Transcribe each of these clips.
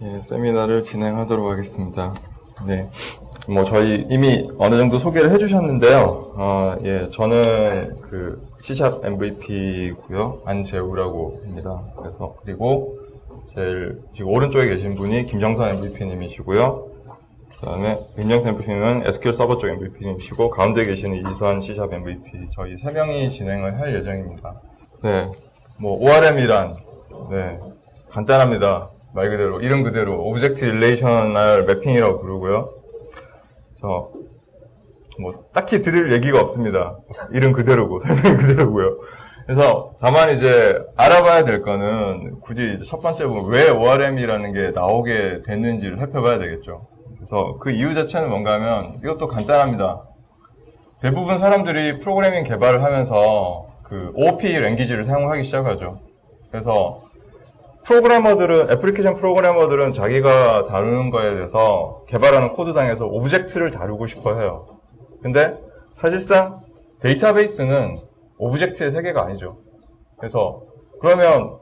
예, 세미나를 진행하도록 하겠습니다. 네. 저희 이미 어느 정도 소개를 해주셨는데요. 예, 저는 C# MVP고요. 안재우라고 합니다. 그리고 제일 지금 오른쪽에 계신 분이 김정선 MVP님이시고요. 그 다음에 김정선 MVP님은 SQL 서버 쪽 MVP님이시고, 가운데 계시는 이지선 C# MVP. 저희 3명이 진행을 할 예정입니다. 네. ORM이란, 네. 간단합니다. 말 그대로, 이름 그대로, 오브젝트 릴레이셔널 매핑이라고 부르고요. 그래서, 딱히 드릴 얘기가 없습니다. 이름 그대로고, 설명 그대로고요. 그래서, 다만 이제, 알아봐야 될 거는, 굳이 이제 첫 번째 보면, 왜 ORM이라는 게 나오게 됐는지를 살펴봐야 되겠죠. 그래서, 그 이유 자체는 뭔가 하면, 이것도 간단합니다. 대부분 사람들이 프로그래밍 개발을 하면서, OOP 랭귀지를 사용하기 시작하죠. 그래서, 애플리케이션 프로그래머들은 자기가 다루는 거에 대해서 개발하는 코드상에서 오브젝트를 다루고 싶어 해요. 근데 사실상 데이터베이스는 오브젝트의 세계가 아니죠. 그래서 그러면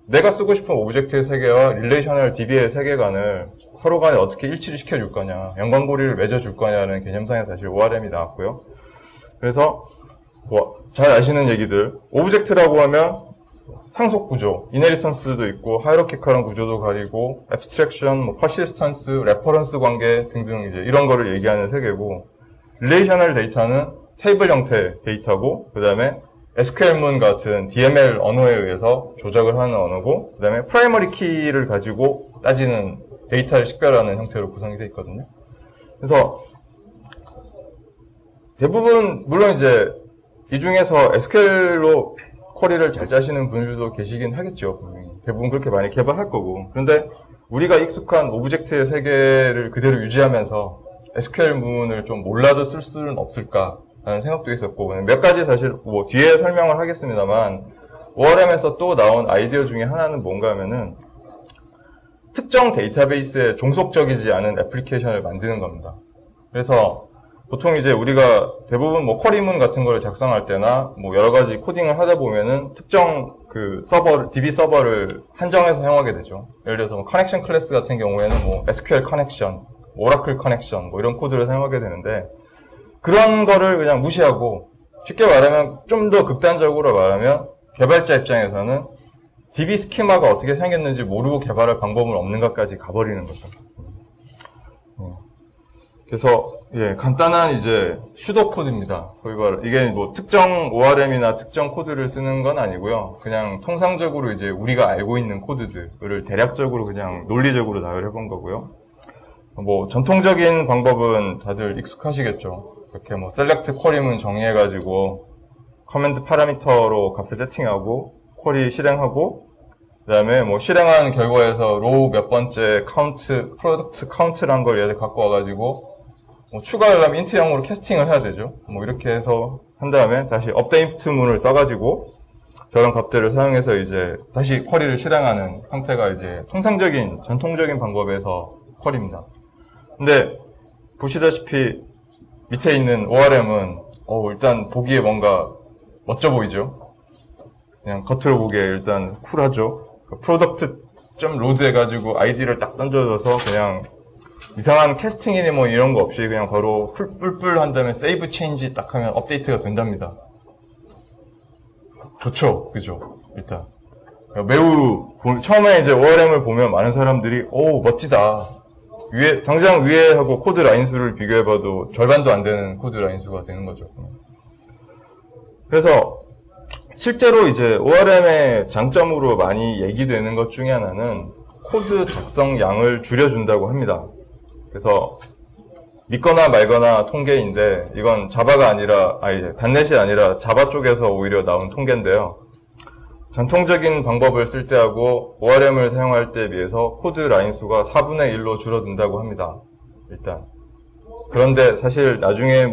내가 쓰고 싶은 오브젝트의 세계와 릴레이셔널 DB의 세계관을 서로 간에 어떻게 일치를 시켜줄 거냐, 연관고리를 맺어줄 거냐는 개념상에 사실 ORM이 나왔고요. 그래서 잘 아시는 얘기들, 오브젝트라고 하면 상속 구조, 이네리턴스도 있고, 하이로키컬한 구조도 가리고, 앱스트랙션, 퍼시스턴스, 레퍼런스 관계 등등 이제 이런 거를 얘기하는 세계고, 릴레이셔널 데이터는 테이블 형태 데이터고, 그 다음에 SQL문 같은 DML 언어에 의해서 조작을 하는 언어고, 그 다음에 프라이머리 키를 가지고 따지는 데이터를 식별하는 형태로 구성이 되어 있거든요. 그래서 대부분, 물론 이제 이 중에서 SQL로 쿼리를 잘 짜시는 분들도 계시긴 하겠죠. 분명히. 대부분 그렇게 많이 개발할 거고. 그런데 우리가 익숙한 오브젝트의 세계를 그대로 유지하면서 SQL문을 좀 몰라도 쓸 수는 없을까라는 생각도 있었고, 몇 가지 사실 뒤에 설명을 하겠습니다만, ORM에서 또 나온 아이디어 중에 하나는 뭔가 하면은 특정 데이터베이스에 종속적이지 않은 애플리케이션을 만드는 겁니다. 그래서 보통 이제 우리가 대부분 쿼리문 같은 거를 작성할 때나 여러 가지 코딩을 하다 보면은 특정 DB 서버를 한정해서 사용하게 되죠. 예를 들어서 커넥션 클래스 같은 경우에는 SQL 커넥션, 오라클 커넥션 이런 코드를 사용하게 되는데, 그런 거를 그냥 무시하고, 쉽게 말하면 좀 더 극단적으로 말하면 개발자 입장에서는 DB 스키마가 어떻게 생겼는지 모르고 개발할 방법은 없는 것까지 가버리는 거죠. 그래서 간단한 이제 슈도 코드입니다. 이게 특정 ORM이나 특정 코드를 쓰는 건 아니고요. 그냥 통상적으로 이제 우리가 알고 있는 코드들을 대략적으로 그냥 논리적으로 나열해 본 거고요. 전통적인 방법은 다들 익숙하시겠죠. 이렇게 셀렉트 쿼리문 정의해가지고 커맨드 파라미터로 값을 세팅하고 쿼리 실행하고, 그 다음에 실행한 결과에서 로우 몇 번째 카운트, 프로덕트 카운트란 걸 얘를 갖고 와가지고 추가하려면 인트형으로 캐스팅을 해야 되죠. 이렇게 해서 한 다음에 다시 업데이트문을 써가지고 저런 값들을 사용해서 이제 다시 쿼리를 실행하는 형태가 이제 전통적인 방법에서 쿼리입니다. 근데 보시다시피 밑에 있는 ORM은 일단 보기에 뭔가 멋져 보이죠. 그냥 겉으로 보기에 일단 쿨하죠. 프로덕트.로드 해가지고 아이디를 딱 던져줘서 그냥 이상한 캐스팅이니 이런 거 없이 그냥 바로 뿔뿔 한 다음에 세이브 체인지 딱 하면 업데이트가 된답니다. 좋죠. 그죠? 일단. 처음에 이제 ORM을 보면 많은 사람들이, 멋지다. 당장 위에 하고 코드 라인 수를 비교해봐도 절반도 안 되는 코드 라인 수가 되는 거죠. 그래서 실제로 이제 ORM의 장점으로 많이 얘기되는 것 중에 하나는 코드 작성 양을 줄여준다고 합니다. 그래서 믿거나 말거나 통계인데, 이건 단넷이 아니라 자바 쪽에서 오히려 나온 통계인데요. 전통적인 방법을 쓸 때하고 ORM을 사용할 때에 비해서 코드 라인 수가 4분의 1로 줄어든다고 합니다. 일단. 그런데 사실 나중에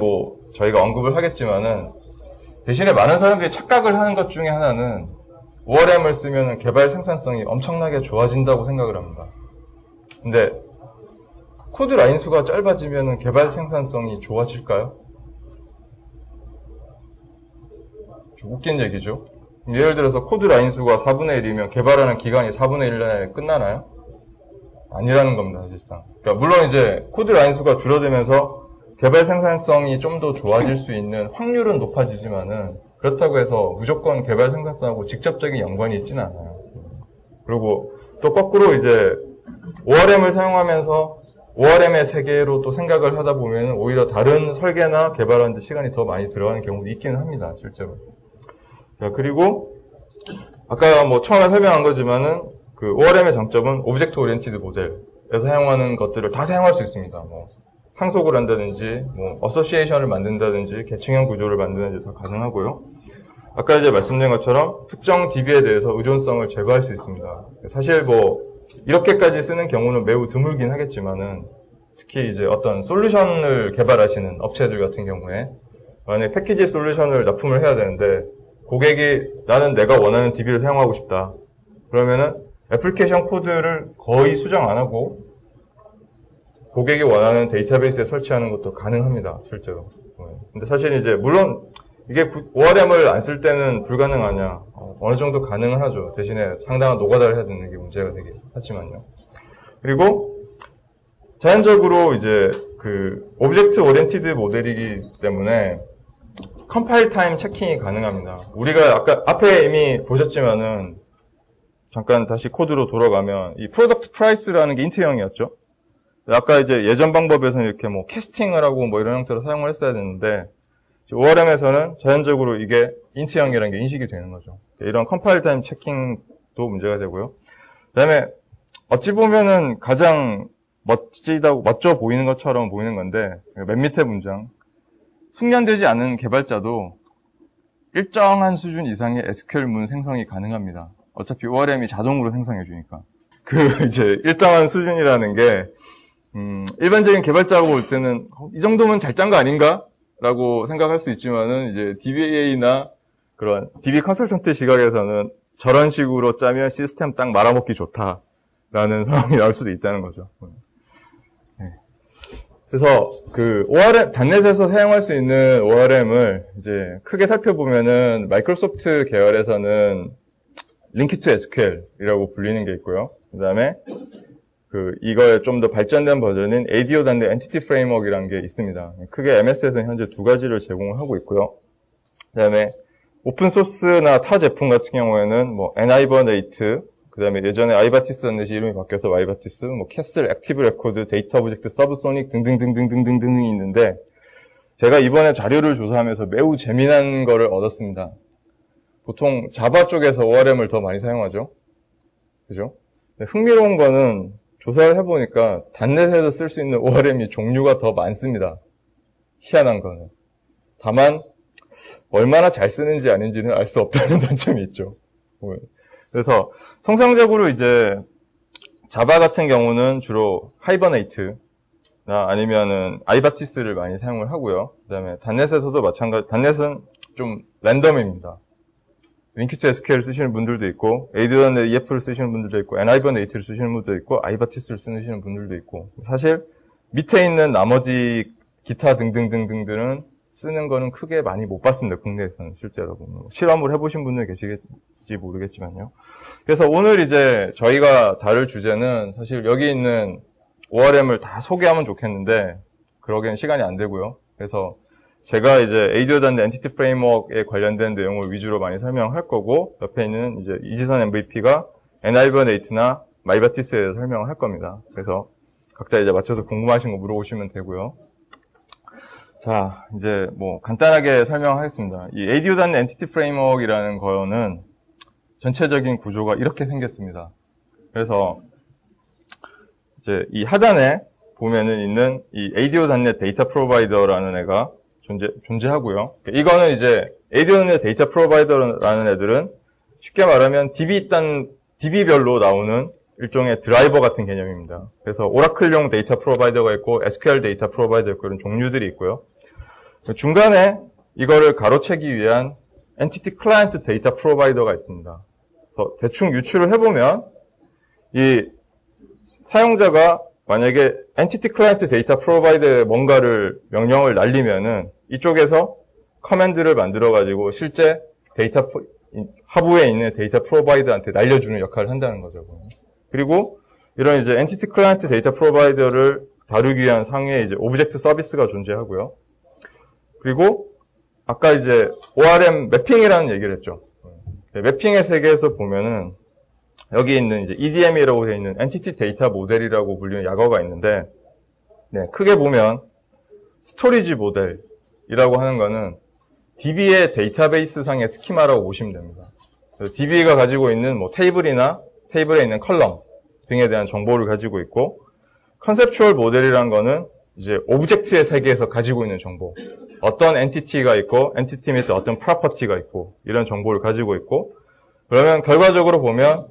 저희가 언급을 하겠지만은, 대신에 많은 사람들이 착각을 하는 것 중에 하나는 ORM을 쓰면 개발 생산성이 엄청나게 좋아진다고 생각을 합니다. 근데 코드 라인 수가 짧아지면 개발 생산성이 좋아질까요? 좀 웃긴 얘기죠. 예를 들어서 코드 라인 수가 4분의 1이면 개발하는 기간이 4분의 1 내에 끝나나요? 아니라는 겁니다, 사실상. 그러니까 물론 이제 코드 라인 수가 줄어들면서 개발 생산성이 좀 더 좋아질 수 있는 확률은 높아지지만은 그렇다고 해서 무조건 개발 생산성하고 직접적인 연관이 있지는 않아요. 그리고 또 거꾸로 이제 ORM을 사용하면서 ORM의 세계로 또 생각을 하다 보면 오히려 다른 설계나 개발하는데 시간이 더 많이 들어가는 경우도 있기는 합니다, 실제로. 자, 그리고 아까 뭐 처음에 설명한 거지만은 그 ORM의 장점은 오브젝트 오리엔티드 모델에서 사용하는 것들을 다 사용할 수 있습니다. 뭐 상속을 한다든지, 뭐 어소시에이션을 만든다든지, 계층형 구조를 만드는지 다 가능하고요. 아까 이제 말씀드린 것처럼 특정 DB에 대해서 의존성을 제거할 수 있습니다. 사실 뭐 이렇게까지 쓰는 경우는 매우 드물긴 하겠지만은 특히 이제 어떤 솔루션을 개발하시는 업체들 같은 경우에 만약에 패키지 솔루션을 납품을 해야 되는데 고객이 나는 내가 원하는 DB를 사용하고 싶다. 그러면은 애플리케이션 코드를 거의 수정 안 하고 고객이 원하는 데이터베이스에 설치하는 것도 가능합니다, 실제로. 근데 사실 이제 물론 이게 ORM을 안 쓸 때는 불가능하냐? 어느 정도 가능은 하죠. 대신에 상당한 노가다를 해야 되는 게 문제가 되긴 하지만요. 그리고 자연적으로 이제 그 오브젝트 오리엔티드 모델이기 때문에 컴파일 타임 체킹이 가능합니다. 우리가 아까 앞에 이미 보셨지만은 잠깐 다시 코드로 돌아가면 이 프로덕트 프라이스라는 게 인트형이었죠. 아까 이제 예전 방법에서는 이렇게 뭐 캐스팅을 하고 뭐 이런 형태로 사용을 했어야 되는데 ORM에서는 자연적으로 이게 인트형이라는 게 인식이 되는 거죠. 이런 컴파일 타임 체킹도 문제가 되고요. 그다음에 어찌 보면은 가장 멋져 보이는 것처럼 보이는 건데 맨 밑에 문장 숙련되지 않은 개발자도 일정한 수준 이상의 SQL 문 생성이 가능합니다. 어차피 ORM이 자동으로 생성해 주니까. 그 이제 일정한 수준이라는 게 일반적인 개발자가 볼 때는 이 정도면 잘 짠 거 아닌가? 라고 생각할 수 있지만은 이제 DBA나 그런 DB 컨설턴트 시각에서는 저런 식으로 짜면 시스템 딱 말아먹기 좋다라는 상황이 나올 수도 있다는 거죠. 네. 그래서 그 ORM 단넷에서 사용할 수 있는 ORM을 이제 크게 살펴보면은 마이크로소프트 계열에서는 링크 투 SQL이라고 불리는 게 있고요. 그다음에 이거의 좀 더 발전된 버전인 ADO.NET 엔티티 프레임워크이라는 게 있습니다. 크게 MS에서는 현재 두 가지를 제공을 하고 있고요. 그 다음에 오픈소스나 타 제품 같은 경우에는 뭐 N-Hibernate, 그 다음에 예전에 아이바티스였는데 이름이 바뀌어서 와이바티스, 뭐 캐슬, 액티브 레코드, 데이터 오브젝트, 서브소닉 등등등등등등등이 있는데 제가 이번에 자료를 조사하면서 매우 재미난 거를 얻었습니다. 보통 자바 쪽에서 ORM을 더 많이 사용하죠. 그죠? 흥미로운 거는 조사를 해보니까 단넷에서 쓸 수 있는 ORM이 종류가 더 많습니다. 희한한 거는. 다만 얼마나 잘 쓰는지 아닌지는 알 수 없다는 단점이 있죠. 그래서 통상적으로 이제 자바 같은 경우는 주로 하이버네이트나 아니면은 아이바티스를 많이 사용을 하고요. 그다음에 단넷에서도 마찬가지. 단넷은 좀 랜덤입니다. 링크 투 SQL 쓰시는 분들도 있고, ADO.NET EF를 쓰시는 분들도 있고, N-Hibernate를 쓰시는 분들도 있고, 아이바티스를 쓰시는 분들도 있고, 사실 밑에 있는 나머지 기타 등등등등들은 쓰는 거는 크게 많이 못 봤습니다. 국내에서는 실제로 보면. 실험을 해보신 분들 계시겠지 모르겠지만요. 그래서 오늘 이제 저희가 다룰 주제는 사실 여기 있는 ORM을 다 소개하면 좋겠는데, 그러기엔 시간이 안 되고요. 그래서 제가 이제 ADO.NET 엔티티 프레임워크에 관련된 내용을 위주로 많이 설명할 거고, 옆에 있는 이제 이지선 MVP가 N-Hibernate나 마이바티스에 대해서 설명을 할 겁니다. 그래서 각자 이제 맞춰서 궁금하신 거 물어보시면 되고요. 자, 이제 뭐 간단하게 설명하겠습니다. 이 ADO.NET 엔티티 프레임워크이라는 거는 전체적인 구조가 이렇게 생겼습니다. 그래서 이제 이 하단에 보면은 있는 이 ADO.NET 데이터 프로바이더라는 애가 존재하고요. 이거는 이제 ADO.NET 데이터 프로바이더라는 애들은 쉽게 말하면 DB별로 나오는 일종의 드라이버 같은 개념입니다. 그래서 오라클용 데이터 프로바이더가 있고 SQL 데이터 프로바이더 있고 이런 종류들이 있고요. 중간에 이거를 가로채기 위한 엔티티 클라이언트 데이터 프로바이더가 있습니다. 그래서 대충 유추를 해보면 이 사용자가 만약에 엔티티 클라이언트 데이터 프로바이더에 뭔가를 명령을 날리면은 이쪽에서 커맨드를 만들어가지고 실제 데이터 하부에 있는 데이터 프로바이더한테 날려주는 역할을 한다는 거죠. 그리고 이런 이제 엔티티 클라이언트 데이터 프로바이더를 다루기 위한 상위에 이제 오브젝트 서비스가 존재하고요. 그리고 아까 이제 ORM 매핑이라는 얘기를 했죠. 매핑의 세계에서 보면은 여기 있는 이제 EDM이라고 되어 있는 엔티티 데이터 모델이라고 불리는 약어가 있는데, 네, 크게 보면 스토리지 모델이라고 하는 거는 DB의 데이터베이스 상의 스키마라고 보시면 됩니다. DB가 가지고 있는 뭐 테이블이나 테이블에 있는 컬럼 등에 대한 정보를 가지고 있고, 컨셉추얼 모델이라는 거는 이제 오브젝트의 세계에서 가지고 있는 정보, 어떤 엔티티가 있고 엔티티 밑에 어떤 프로퍼티가 있고 이런 정보를 가지고 있고, 그러면 결과적으로 보면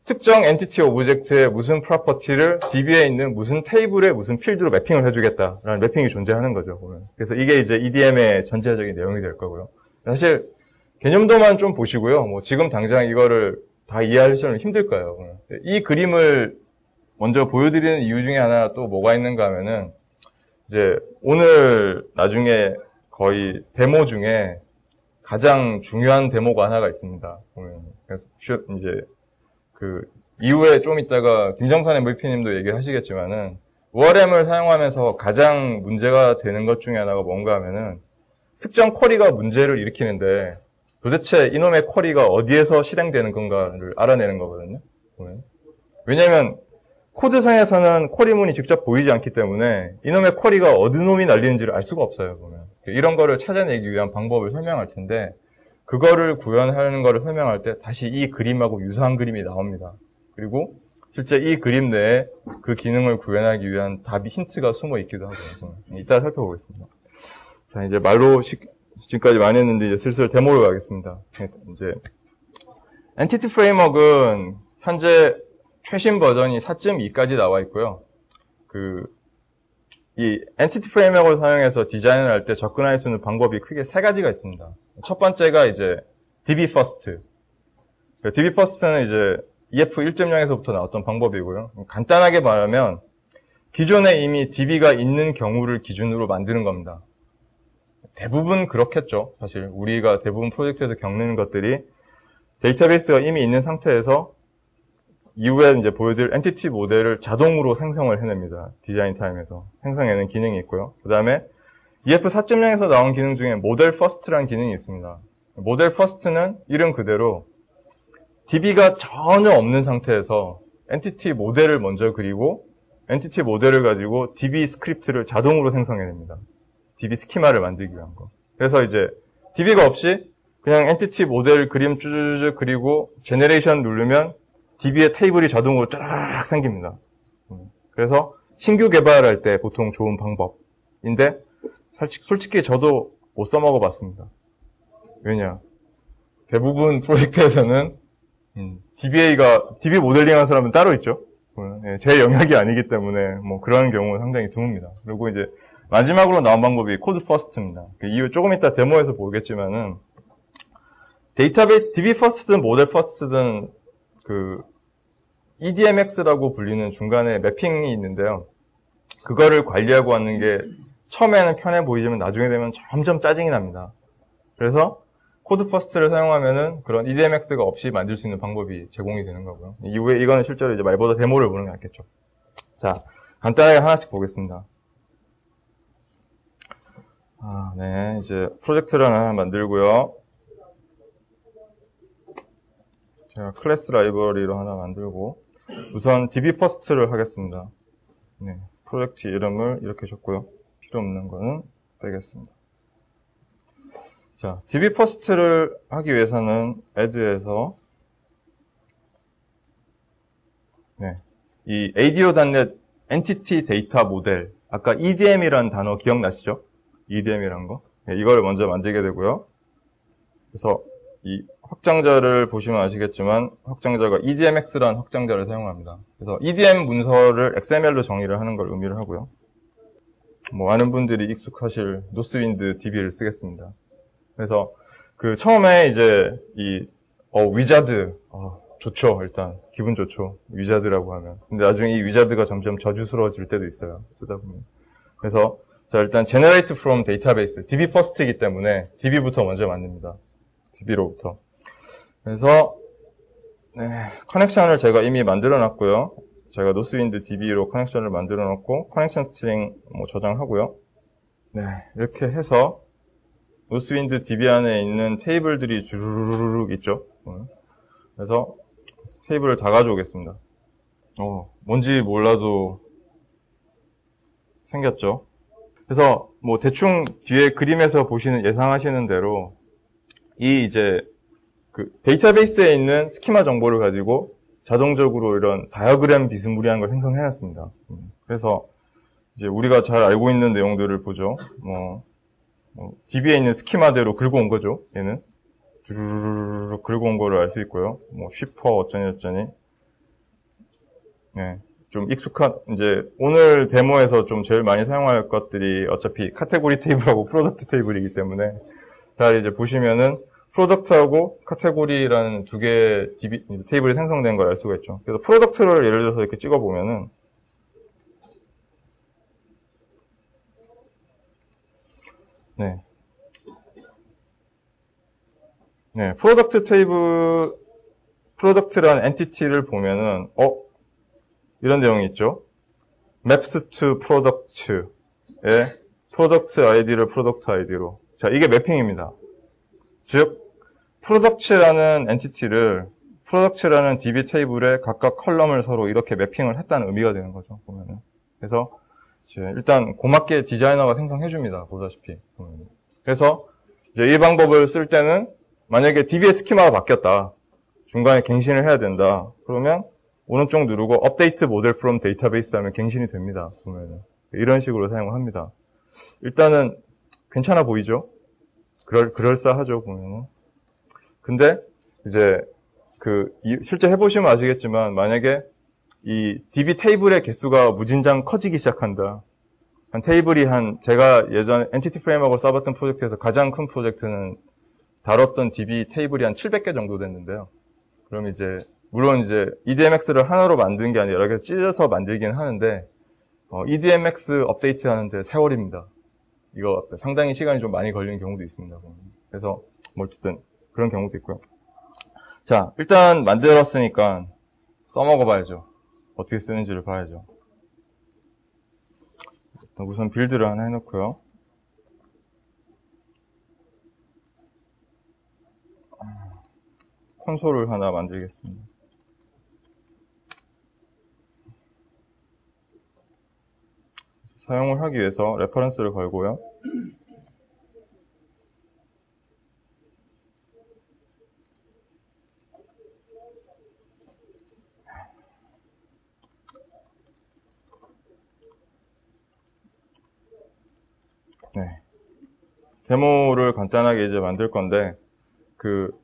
특정 엔티티 오브젝트의 무슨 프로퍼티를 DB에 있는 무슨 테이블에 무슨 필드로 매핑을 해주겠다라는 매핑이 존재하는 거죠, 보면. 그래서 이게 이제 EDM의 전체적인 내용이 될 거고요. 사실 개념도만 좀 보시고요. 뭐 지금 당장 이거를 다 이해하시려면 힘들 거예요. 이 그림을 먼저 보여드리는 이유 중에 하나 또 뭐가 있는가 하면은, 이제 오늘 나중에 거의 데모 중에 가장 중요한 데모가 하나가 있습니다. 보면. 그래서 이제 그 이후에 좀 이따가 김정선 MVP님도 얘기를 하시겠지만은, ORM을 사용하면서 가장 문제가 되는 것 중에 하나가 뭔가 하면은, 특정 쿼리가 문제를 일으키는데 도대체 이놈의 쿼리가 어디에서 실행되는 건가를 알아내는 거거든요. 보면. 왜냐하면 코드상에서는 쿼리문이 직접 보이지 않기 때문에 이놈의 쿼리가 어느 놈이 날리는지를 알 수가 없어요, 보면. 이런 거를 찾아내기 위한 방법을 설명할 텐데, 그거를 구현하는 거를 설명할 때 다시 이 그림하고 유사한 그림이 나옵니다. 그리고 실제 이 그림 내에 그 기능을 구현하기 위한 답이 힌트가 숨어 있기도 하고요. 이따 살펴보겠습니다. 자, 이제 말로 지금까지 많이 했는데 이제 슬슬 데모를 가겠습니다. 이제 엔티티 프레임워크는 현재 최신 버전이 4.2까지 나와 있고요. 이 엔티티 프레임워크를 사용해서 디자인을 할 때 접근할 수 있는 방법이 크게 세 가지가 있습니다. 첫 번째가 이제 DB First. DB First는 이제 EF 1.0에서부터 나왔던 방법이고요. 간단하게 말하면 기존에 이미 DB가 있는 경우를 기준으로 만드는 겁니다. 대부분 그렇겠죠. 사실 우리가 대부분 프로젝트에서 겪는 것들이 데이터베이스가 이미 있는 상태에서 이후에 이제 보여드릴 엔티티 모델을 자동으로 생성을 해냅니다. 디자인 타임에서 생성해내는 기능이 있고요. 그 다음에 EF 4.0에서 나온 기능 중에 모델 퍼스트라는 기능이 있습니다. 모델 퍼스트는 이름 그대로 DB가 전혀 없는 상태에서 엔티티 모델을 먼저 그리고 엔티티 모델을 가지고 DB 스크립트를 자동으로 생성해냅니다. DB 스키마를 만들기 위한 거. 그래서 이제 DB가 없이 그냥 엔티티 모델 그림 쭈쭈쭈 그리고 제네레이션 누르면 DB의 테이블이 자동으로 쫙 생깁니다. 그래서 신규 개발할 때 보통 좋은 방법인데, 솔직히 저도 못 써먹어 봤습니다. 왜냐? 대부분 프로젝트에서는 DB 모델링 한 사람은 따로 있죠. 제 영역이 아니기 때문에 뭐 그런 경우는 상당히 드뭅니다. 그리고 이제 마지막으로 나온 방법이 코드 퍼스트입니다. 이후 조금 이따 데모에서 보겠지만은, 데이터베이스 DB 퍼스트든 모델 퍼스트든 EDMX라고 불리는 중간에 매핑이 있는데요. 그거를 관리하고 하는 게 처음에는 편해 보이지만 나중에 되면 점점 짜증이 납니다. 그래서 코드 퍼스트를 사용하면은 그런 EDMX가 없이 만들 수 있는 방법이 제공이 되는 거고요. 이후에 이거는 실제로 이제 말보다 데모를 보는 게 낫겠죠. 자, 간단하게 하나씩 보겠습니다. 네. 이제 프로젝트를 하나 만들고요. 제가 클래스 라이브러리로 하나 만들고, 우선 DB 퍼스트를 하겠습니다. 네, 프로젝트 이름을 이렇게 줬고요. 필요 없는 거는 빼겠습니다. 자, DB 퍼스트를 하기 위해서는 add에서 이 ADO.NET 엔티티 데이터 모델, 아까 EDM이라는 단어 기억나시죠? EDM이라는 거. 네, 이걸 먼저 만들게 되고요. 그래서 이 확장자를 보시면 아시겠지만 확장자가 EDMX라는 확장자를 사용합니다. 그래서 EDM 문서를 XML로 정의를 하는 걸 의미를 하고요. 뭐 많은 분들이 익숙하실 노스윈드 DB를 쓰겠습니다. 그래서 처음에 이제 위자드 좋죠. 일단 기분 좋죠. 위자드라고 하면. 근데 나중에 이 위자드가 점점 저주스러워질 때도 있어요. 쓰다 보면. 그래서 자, 일단 generate from database DB first이기 때문에 DB부터 먼저 만듭니다. DB로부터. 그래서 커넥션을 제가 이미 만들어 놨고요. 제가 노스윈드 DB로 커넥션을 만들어 놓고 커넥션 스트링 뭐 저장하고요. 네, 이렇게 해서 노스윈드 DB 안에 있는 테이블들이 주르륵 있죠. 그래서 테이블을 다 가져오겠습니다. 뭔지 몰라도 생겼죠. 그래서 뭐 대충 뒤에 그림에서 보시는 예상하시는 대로 이 이제 그 데이터베이스에 있는 스키마 정보를 가지고 자동적으로 이런 다이어그램 비스무리한 걸 생성해놨습니다. 그래서 이제 우리가 잘 알고 있는 내용들을 보죠. DB에 있는 스키마대로 긁어온 거죠. 얘는 주르르르 긁어온 거를 알 수 있고요. 뭐 쉬퍼 어쩌니. 네, 좀 익숙한 이제 오늘 데모에서 좀 제일 많이 사용할 것들이 어차피 카테고리 테이블하고 프로덕트 테이블이기 때문에 잘 이제 보시면은 프로덕트하고 카테고리라는 두 개의 테이블이 생성된 걸 알 수가 있죠. 그래서 프로덕트를 예를 들어서 이렇게 찍어보면은 네, 프로덕트 테이블, 프로덕트라는 엔티티를 보면은, 이런 내용이 있죠. maps to product의 프로덕트 아이디를 프로덕트 아이디로. 자, 이게 매핑입니다. 즉, 프로덕트라는 엔티티를 프로덕트라는 DB 테이블에 각각 컬럼을 서로 이렇게 매핑을 했다는 의미가 되는 거죠, 보면은. 그래서, 이제 일단 고맙게 디자이너가 생성해줍니다, 보다시피. 그래서, 이제 이 방법을 쓸 때는 만약에 DB의 스키마가 바뀌었다. 중간에 갱신을 해야 된다. 그러면 오른쪽 누르고 업데이트 모델 프롬 데이터베이스 하면 갱신이 됩니다. 보면은. 이런 식으로 사용을 합니다. 일단은 괜찮아 보이죠? 그럴싸하죠, 보면은. 근데 이제 실제 해보시면 아시겠지만 만약에 이 DB 테이블의 개수가 무진장 커지기 시작한다. 테이블이 제가 예전 엔티티 프레임워크를 써봤던 프로젝트에서 가장 큰 프로젝트는 다뤘던 DB 테이블이 한 700개 정도 됐는데요. 그럼 이제, 물론 이제 EDMX를 하나로 만든 게 아니라 여러 개 찢어서 만들긴 하는데, EDMX 업데이트 하는데 세월입니다. 이거 상당히 시간이 좀 많이 걸리는 경우도 있습니다. 그래서, 뭐 어쨌든 그런 경우도 있고요. 자, 일단 만들었으니까 써먹어봐야죠. 어떻게 쓰는지를 봐야죠. 일단 우선 빌드를 하나 해놓고요. 콘솔을 하나 만들겠습니다. 사용을 하기 위해서 레퍼런스를 걸고요. 네. 데모를 간단하게 이제 만들 건데,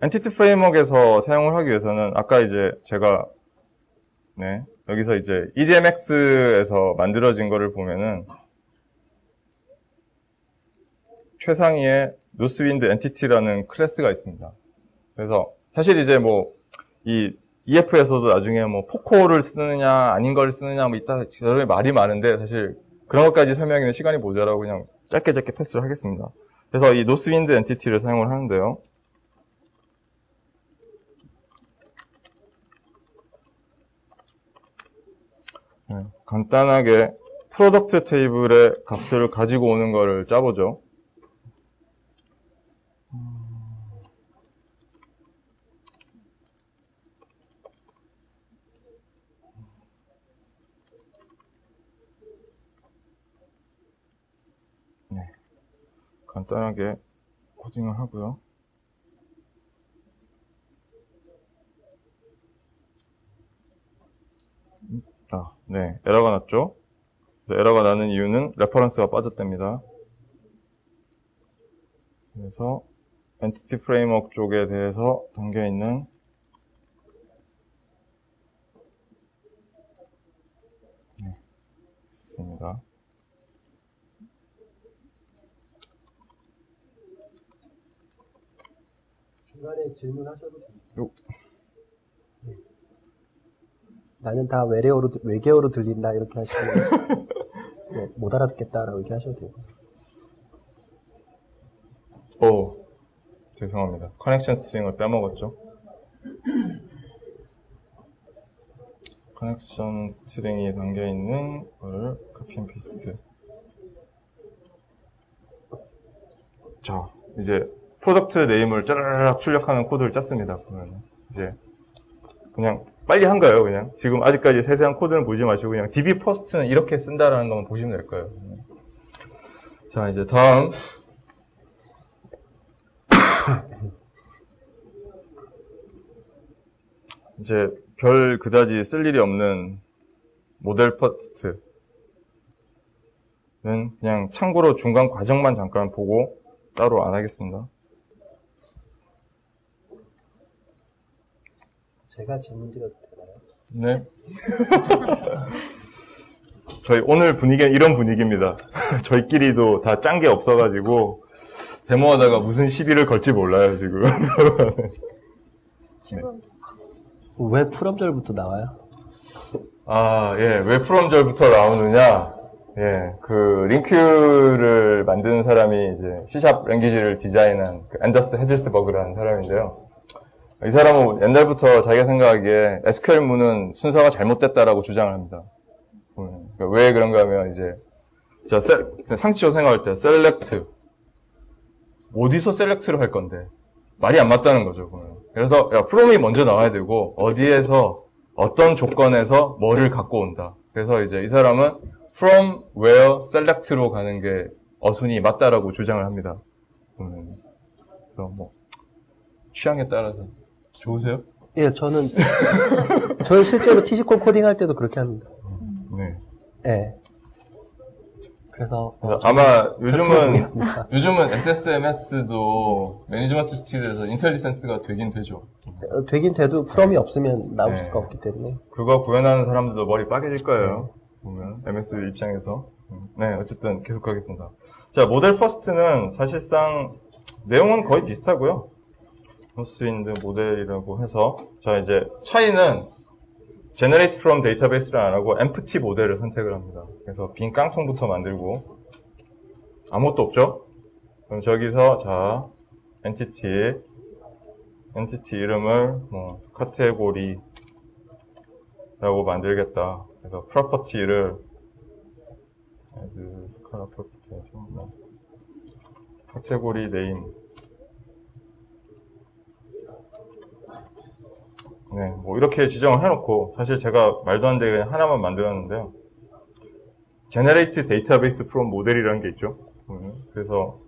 엔티티 프레임워크에서 사용을 하기 위해서는 아까 이제 제가 여기서 이제 EDMX에서 만들어진 거를 보면은 최상위에 노스윈드 엔티티라는 클래스가 있습니다. 그래서 사실 이제 뭐 이 EF에서도 나중에 뭐 포코를 쓰느냐 아닌 걸 쓰느냐 뭐 이따 여러 말이 많은데 사실 그런 것까지 설명하기는 시간이 모자라고 그냥 짧게 패스를 하겠습니다. 그래서 이 노스윈드 엔티티를 사용을 하는데요. 간단하게 프로덕트 테이블의 값을 가지고 오는 거를 짜보죠. 네, 간단하게 코딩을 하고요. 네, 에러가 났죠? 에러가 나는 이유는 레퍼런스가 빠졌답니다. 그래서 엔티티 프레임워크 쪽에 대해서 담겨있는 있습니다. 중간에 질문하셔도 되죠. 네. 나는 다 외계어로 들린다 이렇게 하시면 네, 못 알아듣겠다라고 이렇게 하셔도 되고. 죄송합니다. 커넥션 스트링을 빼먹었죠. 커넥션 스트링이 담겨있는 거를 카피 앤 페이스트. 자, 이제 프로덕트 네임을 짜라락 출력하는 코드를 짰습니다. 그러면 이제 그냥 빨리 한 거예요. 그냥 지금 아직까지 세세한 코드는 보지 마시고 그냥 db first는 이렇게 쓴다라는 것만 보시면 될 거예요. 자, 이제 다음 이제 별 그다지 쓸 일이 없는 모델 퍼스트는 그냥 참고로 중간 과정만 잠깐 보고 따로 안 하겠습니다. 제가 질문 드려도 되나요? 네. 저희 오늘 분위기는 이런 분위기입니다. 저희끼리도 다 짠 게 없어가지고 데모하다가 무슨 시비를 걸지 몰라요 지금. 지금 왜 풀업절부터 나와요? 아, 예. 왜 프롬절부터 나오느냐? 예. 그 링큐를 만드는 사람이 이제 C# 랭귀지를 디자인한 그 앤더스 헤즐스버그라는 사람인데요. 이 사람은 옛날부터 자기가 생각하기에 SQL문은 순서가 잘못됐다라고 주장을 합니다. 그러니까 왜 그런가 하면 이제 상치로 생각할 때 셀렉트 어디서 셀렉트를 할 건데 말이 안 맞다는 거죠. 그래서 프롬이 먼저 나와야 되고 어디에서 어떤 조건에서 뭐를 갖고 온다. 그래서 이제 이 사람은 from where select로 가는 게 어순이 맞다라고 주장을 합니다. 그래서 뭐 취향에 따라서 좋으세요? 예, 저는 실제로 TC콜 코딩할 때도 그렇게 합니다. 네. 예. 그래서 아마 요즘은 SSMS도 매니지먼트 스틸에서 인텔리센스가 되긴 되죠. 되긴 돼도 프롬이 없으면 나올 네. 수가 없기 때문에. 그거 구현하는 사람들도 머리 빠개질 거예요. 보면 MS 입장에서. 네, 어쨌든 계속하겠습니다. 자, 모델 퍼스트는 사실상 내용은 거의 비슷하고요. 퍼스트인드 모델이라고 해서 자, 이제 차이는 generate from database를 안 하고 empty 모델을 선택을 합니다. 그래서 빈 깡통부터 만들고 아무것도 없죠? 그럼 저기서 자 entity 이름을 뭐 카테고리라고 만들겠다. 그래서 property를 스칼라 property죠. 뭐 카테고리 name 네, 뭐 이렇게 지정을 해놓고 사실 제가 말도 안 되게 그냥 하나만 만들었는데요. Generate Database from 모델이라는 게 있죠. 그래서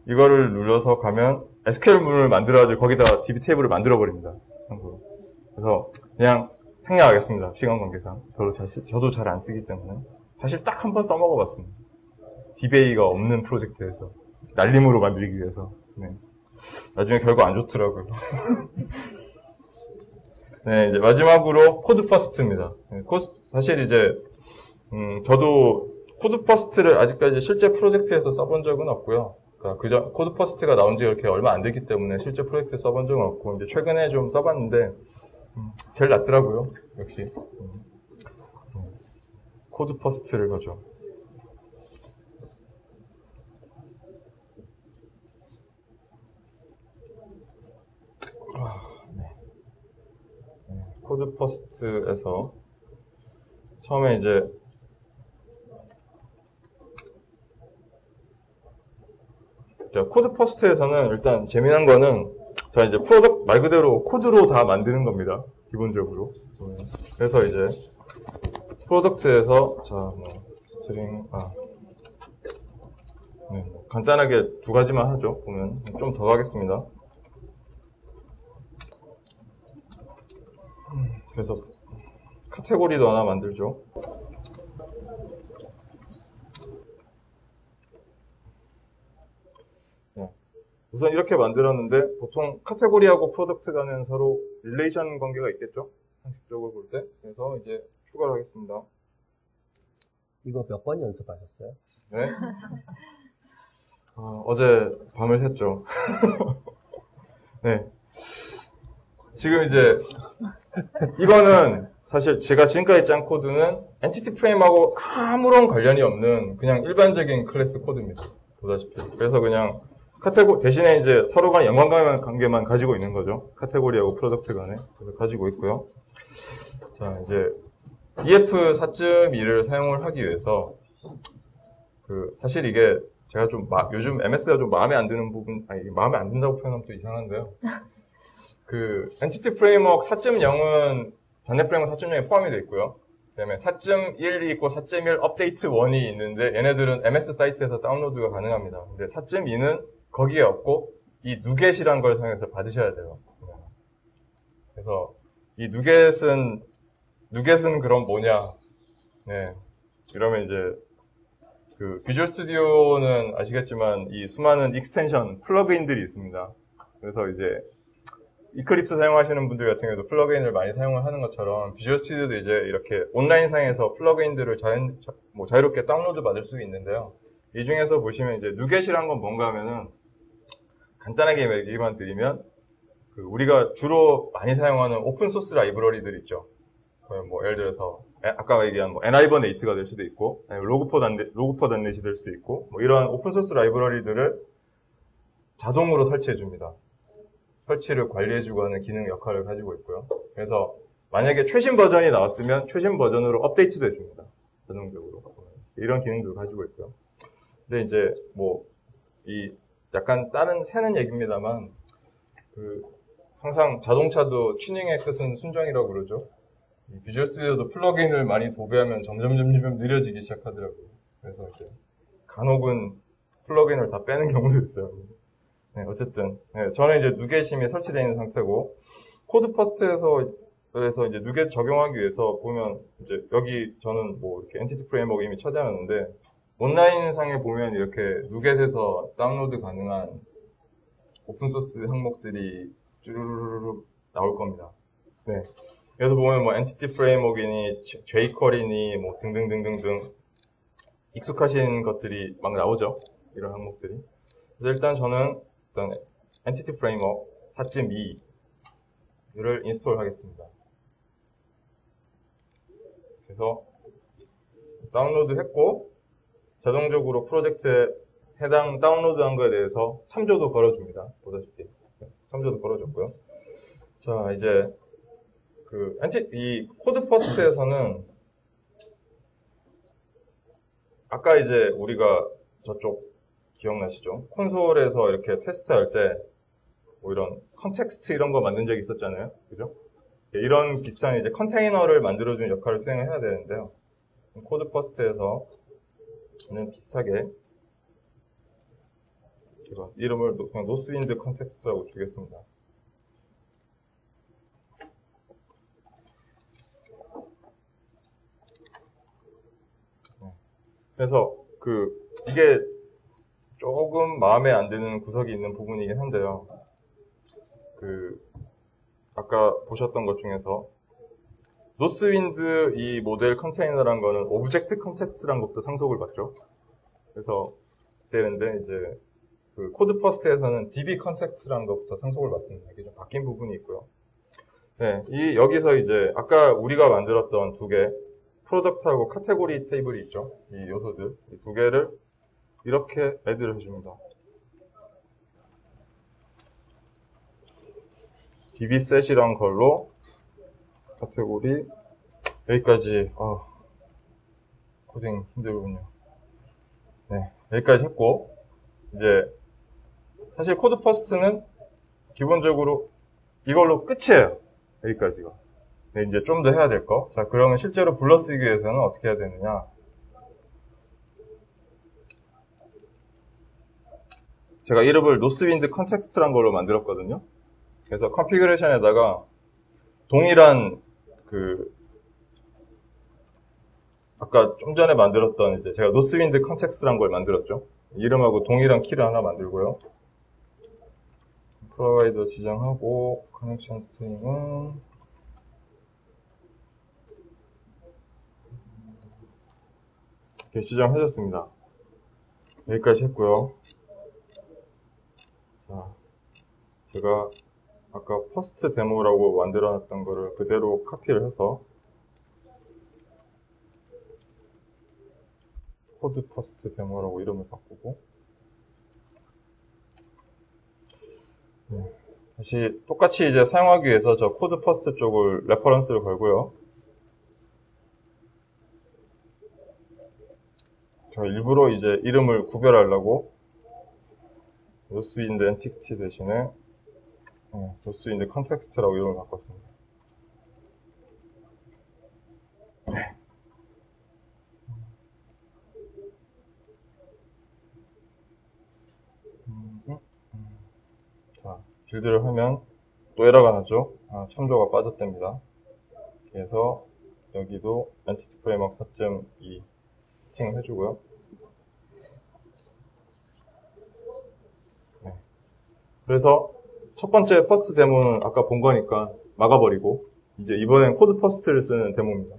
이거를 눌러서 가면 SQL문을 만들어가지고 거기다가 DB 테이블을 만들어버립니다. 그래서 그냥 생략하겠습니다. 시간 관계상. 저도 잘 안 쓰기 때문에. 사실 딱 한 번 써먹어봤습니다. DBA가 없는 프로젝트에서. 날림으로 만들기 위해서. 네. 나중에 결과 안 좋더라고요. 네, 이제 마지막으로 코드 퍼스트입니다. 사실 이제 저도 코드 퍼스트를 아직까지 실제 프로젝트에서 써본 적은 없고요. 그러니까 코드 퍼스트가 나온 지 그렇게 얼마 안 됐기 때문에 실제 프로젝트에 써본 적은 없고 이제 최근에 좀 써봤는데 제일 낫더라고요. 역시 코드 퍼스트를 가죠. 코드 퍼스트에서 처음에 이제 코드 퍼스트에서는 일단 재미난 거는 자 이제 프로덕트 말 그대로 코드로 다 만드는 겁니다. 기본적으로. 그래서 이제 프로덕트에서 자 뭐 스트링 네, 뭐 간단하게 두 가지만 하죠. 보면 좀 더 가겠습니다. 그래서 카테고리도 하나 만들죠. 네. 우선 이렇게 만들었는데 보통 카테고리하고 프로덕트 간에는 서로 릴레이션 관계가 있겠죠? 상식적으로 볼 때. 그래서 이제 추가를 하겠습니다. 이거 몇 번 연습하셨어요? 네. 어제 밤을 샜죠. 네. 지금 이제 이거는 사실 제가 지금까지 짠 코드는 엔티티 프레임하고 아무런 관련이 없는 그냥 일반적인 클래스 코드입니다. 보다시피. 그래서 그냥 대신에 이제 서로 간의 연관관계만 가지고 있는 거죠. 카테고리하고 프로덕트 간에. 그래서 가지고 있고요. 자, 이제 EF 4.2를 사용을 하기 위해서 사실 이게 제가 좀 요즘 MS가 좀 마음에 안 드는 부분, 아니 마음에 안 든다고 표현하면 또 이상한데요. 엔티티 프레임워크 4.0은 단넷 프레임워크 4.0에 포함이 되어 있고요. 그다음에 4.1이 있고 4.1 업데이트 1이 있는데 얘네들은 MS 사이트에서 다운로드가 가능합니다. 근데 4.2는 거기에 없고 이 누겟이란 걸 사용해서 받으셔야 돼요. 그래서 이 누겟은 그럼 뭐냐? 네. 이러면 이제 비주얼 스튜디오는 아시겠지만 이 수많은 익스텐션, 플러그인들이 있습니다. 그래서 이제 이클립스 사용하시는 분들 같은 경우도 플러그인을 많이 사용을 하는 것처럼 비주얼 스튜디오도 이제 이렇게 온라인상에서 플러그인들을 자유롭게 다운로드 받을 수 있는데요. 이 중에서 보시면 이제 누겟이란 건 뭔가 하면은 간단하게 얘기만 드리면 우리가 주로 많이 사용하는 오픈소스 라이브러리들 있죠. 예를 들어서 아까 얘기한 엔하이버네이트가 될 수도 있고 로그포닷넷이 될 수도 있고 이러한 오픈소스 라이브러리들을 자동으로 설치해 줍니다. 설치를 관리해주고 하는 기능 역할을 가지고 있고요. 그래서 만약에 최신 버전이 나왔으면 최신 버전으로 업데이트도 해줍니다. 자동적으로. 이런 기능도 가지고 있고요. 근데 이제 약간 다른 새는 얘기입니다만 항상 자동차도 튜닝의 끝은 순정이라고 그러죠. 비주얼 스튜디오도 플러그인을 많이 도배하면 점점 느려지기 시작하더라고요. 그래서 이제 간혹은 플러그인을 다 빼는 경우도 있어요. 네, 어쨌든 저는 이제 누겟이 설치되어 있는 상태고 코드 퍼스트에서 이제 누겟 적용하기 위해서 보면 이제 여기 저는 이렇게 엔티티 프레임워크 이미 찾아놨는데 온라인 상에 보면 이렇게 누겟에서 다운로드 가능한 오픈소스 항목들이 쭈루루루 나올 겁니다. 네. 그래서 보면 엔티티 프레임워크이니 jQuery니 등등등등등 익숙하신 것들이 막 나오죠. 이런 항목들이. 그래서 일단 저는 엔티티 프레임워크 4.2를 인스톨하겠습니다. 그래서 다운로드 했고 자동적으로 프로젝트에 해당 다운로드한 거에 대해서 참조도 걸어줍니다. 보다시피 참조도 걸어줬고요. 자, 이제 이 코드 퍼스트에서는 아까 이제 우리가 저쪽 기억나시죠? 콘솔에서 이렇게 테스트할 때 이런 컨텍스트 이런 거 만든 적이 있었잖아요. 그죠? 이런 비슷한 이제 컨테이너를 만들어주는 역할을 수행을 해야 되는데요. 코드 퍼스트에서는 비슷하게 이름을 그냥 노스윈드 컨텍스트라고 주겠습니다. 그래서 이게 조금 마음에 안 드는 구석이 있는 부분이긴 한데요. 아까 보셨던 것 중에서 노스윈드 이 모델 컨테이너란 거는 오브젝트 컨텍스트란 것도 상속을 받죠. 그래서 되는데 이제 코드 퍼스트에서는 DB 컨텍스트란 것부터 상속을 받습니다. 이게 좀 바뀐 부분이 있고요. 네, 여기서 이제 아까 우리가 만들었던 두 개 프로덕트하고 카테고리 테이블이 있죠. 이 요소들 이 두 개를 이렇게 애드를 해줍니다. dbset이란 걸로 카테고리 여기까지 코딩 힘들군요. 네, 여기까지 했고 이제 사실 코드 퍼스트는 기본적으로 이걸로 끝이에요. 여기까지가. 네, 이제 좀 더 해야 될 거. 자, 그러면 실제로 불러쓰기 위해서는 어떻게 해야 되느냐? 제가 이름을 노스윈드 컨텍스트란 걸로 만들었거든요. 그래서 컨피그레이션에다가 동일한 아까 좀 전에 만들었던 이제 제가 노스윈드 컨텍스트란 걸 만들었죠. 이름하고 동일한 키를 하나 만들고요. 프로바이더 지정하고 커넥션 스트링은 이렇게 지정해줬습니다. 여기까지 했고요. 자, 제가 아까 퍼스트 데모라고 만들어놨던 거를 그대로 카피를 해서 코드 퍼스트 데모라고 이름을 바꾸고 다시 똑같이 이제 사용하기 위해서 저 코드 퍼스트 쪽을 레퍼런스를 걸고요. 저 일부러 이제 이름을 구별하려고 loss in the entity 대신에 loss in the context라고 이름을 바꿨습니다. 네. 자, 빌드를 하면 또 에러가 나죠. 참조가 빠졌답니다. 그래서 여기도 엔티티 프레임워크 4.2 세팅을 해주고요. 네. 그래서 첫 번째 퍼스트 데모는 아까 본 거니까 막아버리고 이제 이번엔 코드 퍼스트를 쓰는 데모입니다.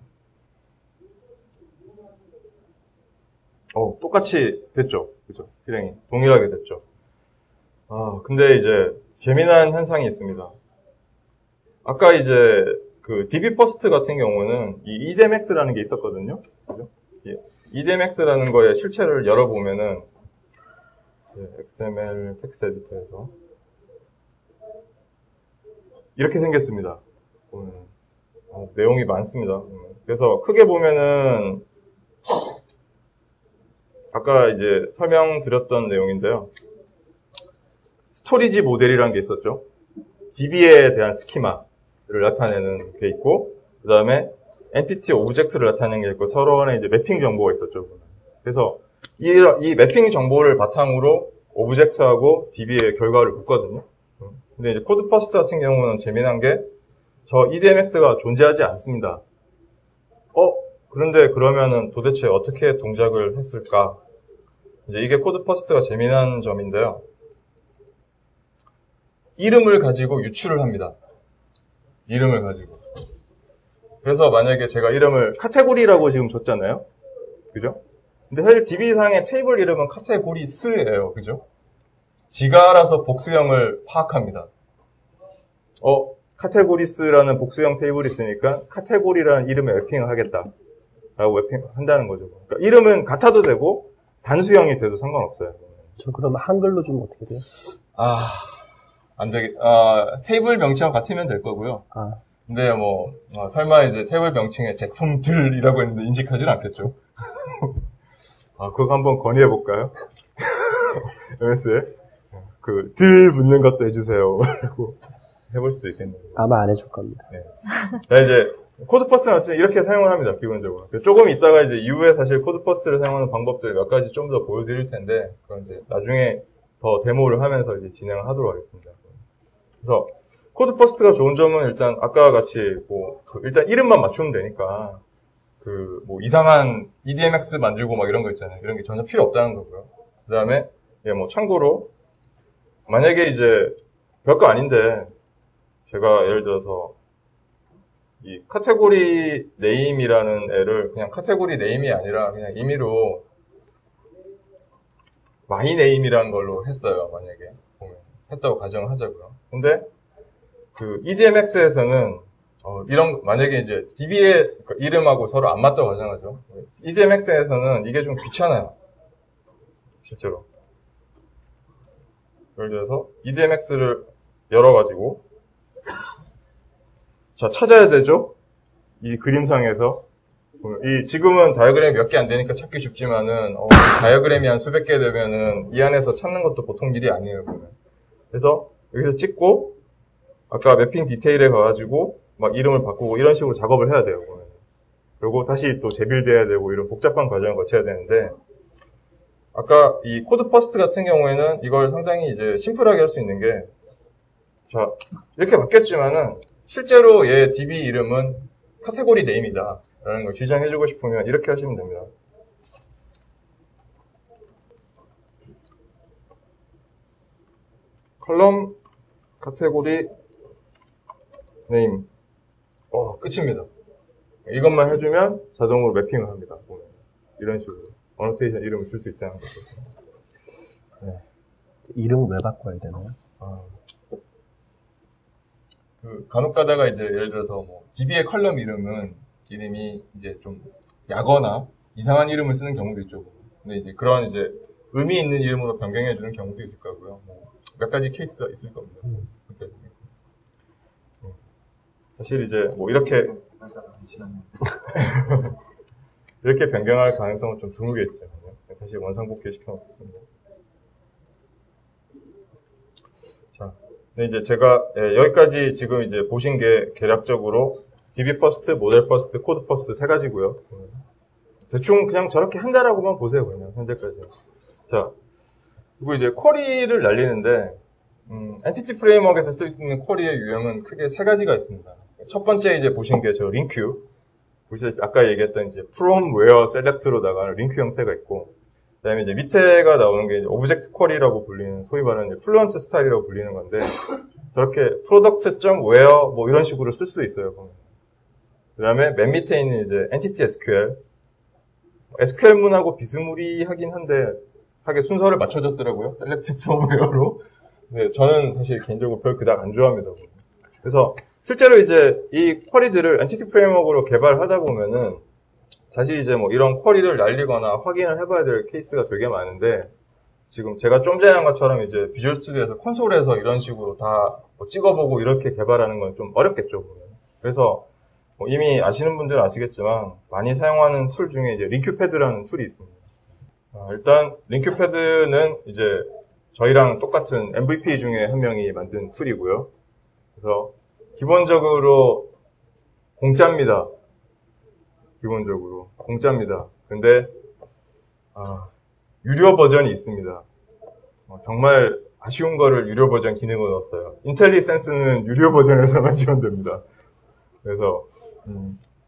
똑같이 됐죠. 그죠? 실행이 동일하게 됐죠. 근데 이제 재미난 현상이 있습니다. 아까 이제 그 DB 퍼스트 같은 경우는 이 EDMX라는 게 있었거든요. 그죠? EDMX라는 거의 실체를 열어보면은 XML 텍스트 에디터에서 이렇게 생겼습니다. 내용이 많습니다. 그래서 크게 보면은 아까 이제 설명드렸던 내용인데요. 스토리지 모델이라는 게 있었죠. DB에 대한 스키마를 나타내는 게 있고, 그 다음에 엔티티 오브젝트를 나타내는 게 있고, 서로 간에 이제 매핑 정보가 있었죠. 그래서 이 매핑 정보를 바탕으로 오브젝트하고 DB의 결과를 묻거든요. 근데 이제 코드 퍼스트 같은 경우는 재미난 게, 저 EDMX가 존재하지 않습니다. 그런데 그러면은 도대체 어떻게 동작을 했을까? 이제 이게 코드 퍼스트가 재미난 점인데요. 이름을 가지고 유출을 합니다. 이름을 가지고. 그래서 만약에 제가 이름을 카테고리라고 지금 줬잖아요. 그죠? 근데 사실 DB상의 테이블 이름은 카테고리스예요. 그죠? 지가 알아서 복수형을 파악합니다. 카테고리스라는 복수형 테이블이 있으니까 카테고리라는 이름에 웹핑을 하겠다. 라고 웹핑한다는 거죠. 그러니까 이름은 같아도 되고 단수형이 돼도 상관없어요. 저 그럼 한글로 좀 어떻게 돼요? 안 되게, 테이블 명칭과 같으면 될 거고요. 근데 설마 이제 테이블 명칭에 제품들이라고 했는데 인식하지는 않겠죠. 그거 한번 건의해볼까요? MS에? 들 붙는 것도 해주세요. 라고 해볼 수도 있겠네요. 아마 안 해줄 겁니다. 네. 자, 이제, 코드 퍼스트는 이렇게 사용을 합니다, 기본적으로. 조금 있다가 이제 이후에 사실 코드 퍼스트를 사용하는 방법들 몇 가지 좀 더 보여드릴 텐데, 그건 이제 나중에 더 데모를 하면서 이제 진행을 하도록 하겠습니다. 그래서, 코드 퍼스트가 좋은 점은 일단, 아까 같이, 일단 이름만 맞추면 되니까, 이상한 EDMX 만들고 막 이런 거 있잖아요. 이런 게 전혀 필요 없다는 거고요. 그 다음에, 참고로, 만약에 이제, 별거 아닌데, 제가 예를 들어서, 이 카테고리 네임이라는 애를 그냥 카테고리 네임이 아니라 그냥 임의로 마이 네임이라는 걸로 했어요. 만약에 보면 했다고 가정을 하자고요. 근데 그 EDMX에서는 만약에 이제 DB의 이름하고 서로 안 맞다고 가정하죠. EDMX에서는 이게 좀 귀찮아요. 실제로. 예를 들어서 EDMX를 열어가지고 자, 찾아야 되죠? 이 그림상에서. 지금은 다이어그램이 몇 개 안 되니까 찾기 쉽지만은, 다이어그램이 한 수백 개 되면은, 이 안에서 찾는 것도 보통 일이 아니에요, 보면. 그래서, 여기서 찍고, 아까 매핑 디테일에 가가지고, 막 이름을 바꾸고, 이런 식으로 작업을 해야 돼요, 보면. 그리고 다시 또 재빌드 해야 되고, 이런 복잡한 과정을 거쳐야 되는데, 아까 이 코드 퍼스트 같은 경우에는 이걸 상당히 이제 심플하게 할 수 있는 게, 자, 이렇게 바뀌었지만은, 실제로 얘 DB 이름은 카테고리 네임이다 라는 걸 지정해주고 싶으면 이렇게 하시면 됩니다. 컬럼 카테고리 네임 끝입니다. 이것만 해주면 자동으로 매핑을 합니다. 이런 식으로 어노테이션 이름을 줄 수 있다는 거죠. 네. 이름을 왜 바꿔야 되나요? 간혹 가다가 이제 예를 들어서 DB의 컬럼 이름이 이제 좀 야거나 이상한 이름을 쓰는 경우도 있죠. 근데 이제 그런 이제 의미 있는 이름으로 변경해 주는 경우도 있을 거고요. 몇 가지 케이스가 있을 겁니다. 사실 이제 이렇게 변경할 가능성은 좀 드물겠죠. 다시 원상복귀 시켜놓겠습니다. 자, 근데 이제 제가 여기까지 지금 이제 보신 게 대략적으로 DB 퍼스트, 모델 퍼스트, 코드 퍼스트 세 가지고요. 대충 그냥 저렇게 한다라고만 보세요, 그냥 현재까지. 자, 그리고 이제 쿼리를 날리는데 엔티티 프레임워크에서 쓸 수 있는 쿼리의 유형은 크게 세 가지가 있습니다. 첫 번째 이제 보신 게 저 링큐. 아까 얘기했던 이제 from, where, select로 나가는 링큐 형태가 있고, 그다음에 이제 밑에가 나오는 게 오브젝트 쿼리라고 불리는 소위 말하는 플루언트 스타일이라고 불리는 건데, 저렇게 product.where 뭐 이런 식으로 쓸 수도 있어요. 그다음에 맨 밑에 있는 이제 entity SQL. SQL문하고 비스무리하긴 한데 하게 순서를 맞춰줬더라고요. select from where로. 네, 저는 사실 개인적으로 별 그닥 안 좋아합니다. 그래서 실제로 이제 이 쿼리들을 엔티티 프레임워크로 개발하다 보면은 사실 이제 뭐 이런 쿼리를 날리거나 확인을 해봐야 될 케이스가 되게 많은데, 지금 제가 좀 전에 한 것처럼 이제 비주얼 스튜디오에서 콘솔에서 이런 식으로 다 뭐 찍어보고 이렇게 개발하는 건 좀 어렵겠죠. 그래서 뭐 이미 아시는 분들은 아시겠지만 많이 사용하는 툴 중에 이제 링큐패드라는 툴이 있습니다. 일단 링큐패드는 이제 저희랑 똑같은 MVP 중에 한 명이 만든 툴이고요. 그래서 기본적으로 공짜입니다. 기본적으로 공짜입니다. 근데 유료 버전이 있습니다. 정말 아쉬운 거를 유료 버전 기능으로 넣었어요. 인텔리센스는 유료 버전에서만 지원됩니다. 그래서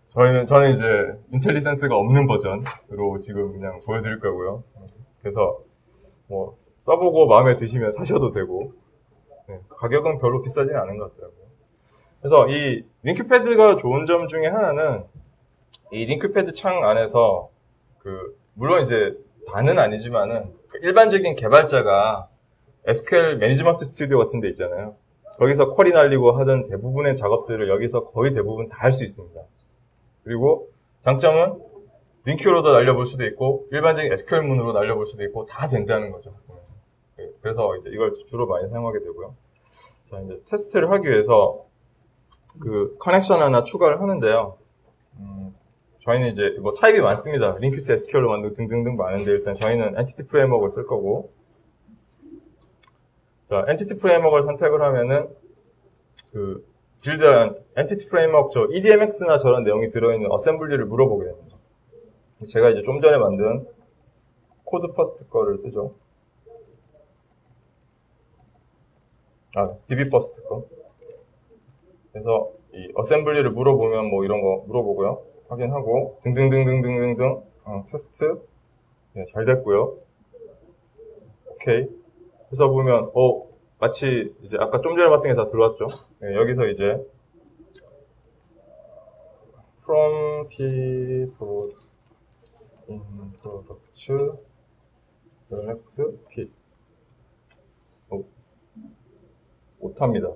저는 이제 인텔리센스가 없는 버전으로 지금 그냥 보여드릴 거고요. 그래서 뭐 써보고 마음에 드시면 사셔도 되고, 네, 가격은 별로 비싸진 않은 것 같더라고요. 그래서 이 링큐패드가 좋은 점 중에 하나는 이 링큐패드 창 안에서 물론 이제 다는 아니지만은 일반적인 개발자가 SQL 매니지먼트 스튜디오 같은 데 있잖아요. 거기서 쿼리 날리고 하던 대부분의 작업들을 여기서 거의 대부분 다 할 수 있습니다. 그리고 장점은 링큐로도 날려볼 수도 있고 일반적인 SQL 문으로 날려볼 수도 있고 다 된다는 거죠. 그래서 이제 이걸 주로 많이 사용하게 되고요. 자, 이제 테스트를 하기 위해서 커넥션 하나 추가를 하는데요. 저희는 이제 뭐 타입이 많습니다. 링큐 트 SQL로 만들고 등등등 많은데 일단 저희는 엔티티 프레임워크를 쓸 거고, 자, 엔티티 프레임워크를 선택을 하면은 빌드한 엔티티 프레임워크 저 EDMX나 저런 내용이 들어있는 어셈블리를 물어보게 됩니다. 제가 이제 좀 전에 만든 코드 퍼스트 거를 쓰죠. DB 퍼스트 거. 그래서 이 어셈블리를 물어보면 뭐 이런 거 물어보고요. 확인하고 등등등등등등등 테스트 네, 잘 됐고요. 오케이. 그래서 보면 마치 이제 아까 좀 전에 봤던 게 다 들어왔죠. 네, 여기서 이제 from p product in product select p 못합니다.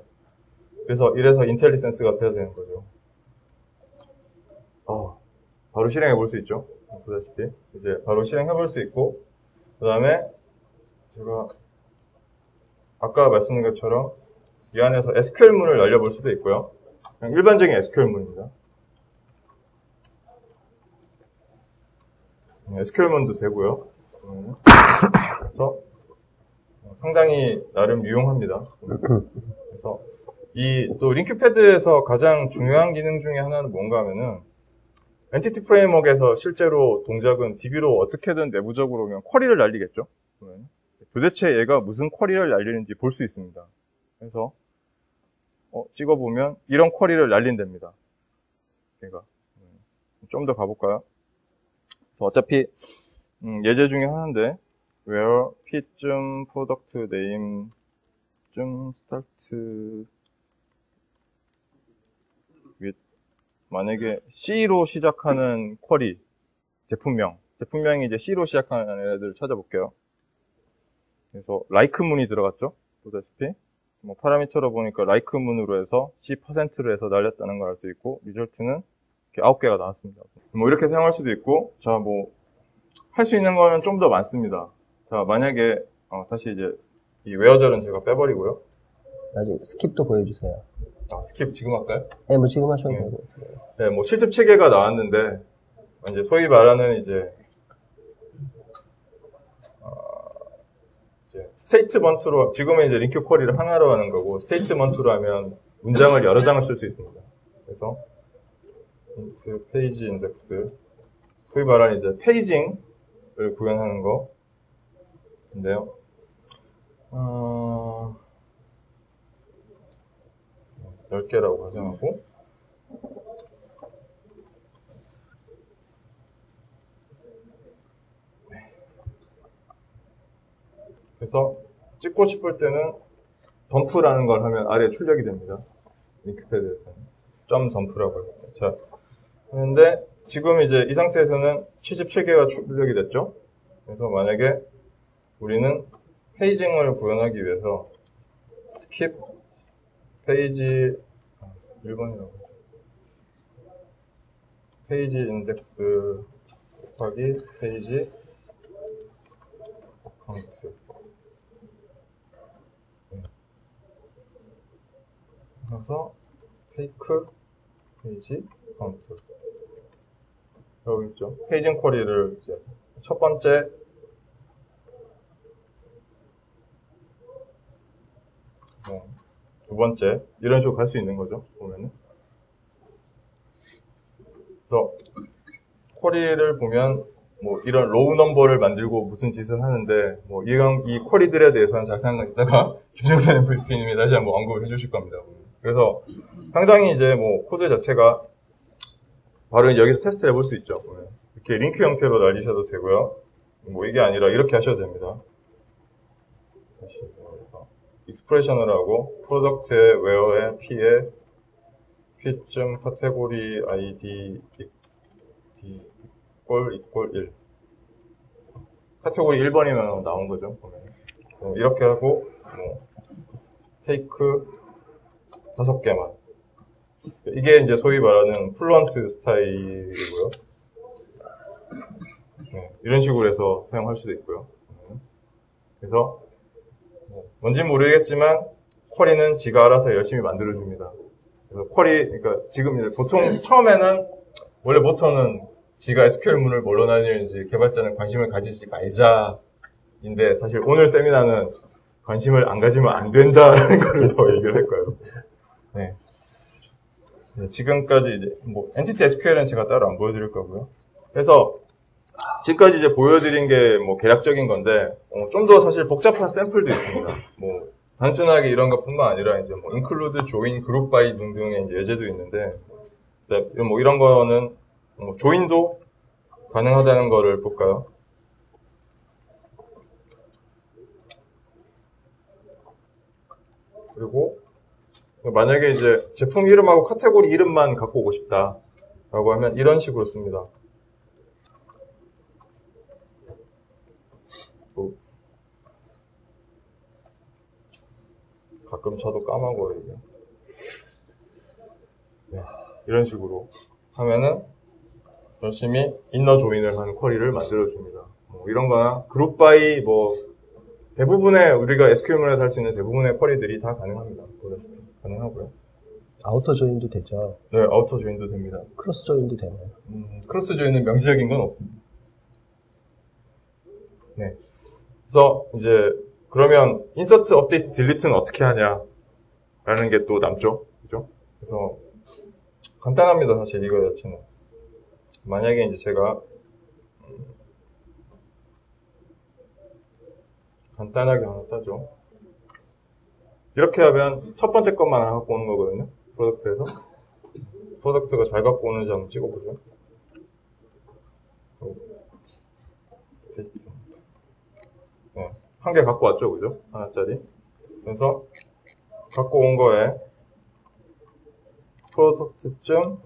그래서 이래서 인텔리센스가 돼야 되는 거죠. 바로 실행해 볼 수 있죠. 보다시피 이제 바로 실행해 볼 수 있고, 그 다음에 제가 아까 말씀드린 것처럼 이 안에서 SQL문을 날려볼 수도 있고요. 그냥 일반적인 SQL문입니다. SQL문도 되고요. 그래서 상당히 나름 유용합니다. 그래서 또 링큐패드에서 가장 중요한 기능 중에 하나는 뭔가 하면은 엔티티 프레임워크에서 실제로 동작은 DB로 어떻게든 내부적으로 그냥 쿼리를 날리겠죠. 도대체 얘가 무슨 쿼리를 날리는지 볼 수 있습니다. 그래서 찍어보면 이런 쿼리를 날린답니다. 얘가 좀 더 가볼까요? 그래서 어차피 예제 중에 하나인데 where p.product name start with 만약에 C로 시작하는 쿼리 제품명이 이제 C로 시작하는 애들을 찾아볼게요. 그래서 like 문이 들어갔죠. 보다시피 뭐 파라미터로 보니까 like 문으로 해서 C%로 해서 날렸다는 걸 알 수 있고, 리절트는 이렇게 9개가 나왔습니다. 뭐 이렇게 사용할 수도 있고, 자, 뭐 할 수 있는 거는 좀 더 많습니다. 자, 만약에 다시 이제 이 웨어절은 제가 빼버리고요. 나중에 스킵도 보여주세요. 스킵 지금 할까요? 네, 뭐 지금 하셔도 되고. 네, 뭐 실습 체계가 나왔는데 이제 소위 말하는 이제 스테이트먼트로, 지금은 이제 링크 쿼리를 하나로 하는 거고, 스테이트먼트로 하면 문장을 여러 장을 쓸 수 있습니다. 그래서, int 페이지 인덱스, 소위 말하는 이제 페이징을 구현하는 거인데요. 10개라고 가정하고, 그래서 찍고 싶을 때는 덤프라는 걸 하면 아래에 출력이 됩니다. 링크패드에서는. 점 덤프라고 합니다. 자, 그런데 지금 이제 이 상태에서는 취집 7개가 출력이 됐죠? 그래서 만약에 우리는 페이징을 구현하기 위해서 skip 페이지 1번이라고 페이지 인덱스 곱하기 페이지 어카운트 그래서 take 페이지 어카운트 여기 있죠. 페이징 쿼리를 이제 첫 번째 두 번째 이런 식으로 갈 수 있는 거죠. 보면은 그래서 쿼리를 보면 뭐 이런 로우 넘버를 만들고 무슨 짓을 하는데 뭐 이 쿼리들에 대해서는 자세한 이따가 김정선 FP님이 다시 한번 언급을 해주실 겁니다. 그래서 상당히 이제 뭐 코드 자체가 바로 여기서 테스트를 해볼 수 있죠. 이렇게 링크 형태로 날리셔도 되고요. 뭐 이게 아니라 이렇게 하셔도 됩니다. 다시 익스프레션을 하고 프로덕트의 where의 p에 p.category id equal 1 카테고리 1번이면 나온 거죠. 보면. 이렇게 하고 뭐 take 5개만 이게 이제 소위 말하는 플루언트 스타일이고요. 이런 식으로 해서 사용할 수도 있고요. 그래서 뭔지 모르겠지만 쿼리는 지가 알아서 열심히 만들어줍니다. 그래서 쿼리, 그러니까 지금 이제 보통 처음에는 원래 모토는 지가 SQL문을 뭘로 나뉘는지 개발자는 관심을 가지지 말자인데 사실 오늘 세미나는 관심을 안 가지면 안 된다라는 걸 더 얘기를 할 거예요. 네. 지금까지 이제 뭐 엔티티 SQL은 제가 따로 안 보여드릴 거고요. 그래서 지금까지 이제 보여드린 게 뭐 개략적인 건데 좀 더 사실 복잡한 샘플도 있습니다. 뭐 단순하게 이런 것뿐만 아니라 이제 뭐 include, join, group by 등등의 이제 예제도 있는데 뭐 이런 거는 뭐 조인도 가능하다는 거를 볼까요? 그리고 만약에 이제 제품 이름하고 카테고리 이름만 갖고 오고 싶다라고 하면 이런 식으로 씁니다. 가끔 저도 까먹어요, 이게. 네, 이런 식으로 하면은 열심히 인너 조인을 하는 쿼리를 만들어줍니다. 뭐 이런 거나 그룹 바이 뭐 대부분의 우리가 SQL문에서 할 수 있는 대부분의 쿼리들이 다 가능합니다. 가능하고요. 아우터 조인도 되죠. 네, 아우터 조인도 됩니다. 크로스 조인도 되나요? 크로스 조인은 명시적인 건 없습니다. 네. 그래서 이제 그러면 인서트, 업데이트, 딜리트는 어떻게 하냐라는 게 또 남죠. 그죠? 그래서 간단합니다. 사실 이거 자체는. 만약에 이제 제가 간단하게 하나 따죠. 이렇게 하면 첫 번째 것만 갖고 오는 거거든요. 프로덕트에서. 프로덕트가 잘 갖고 오는지 한번 찍어보죠. 스테이트. 네. 한 개 갖고 왔죠, 그죠? 하나짜리. 그래서 갖고 온 거에 프로덕트쯤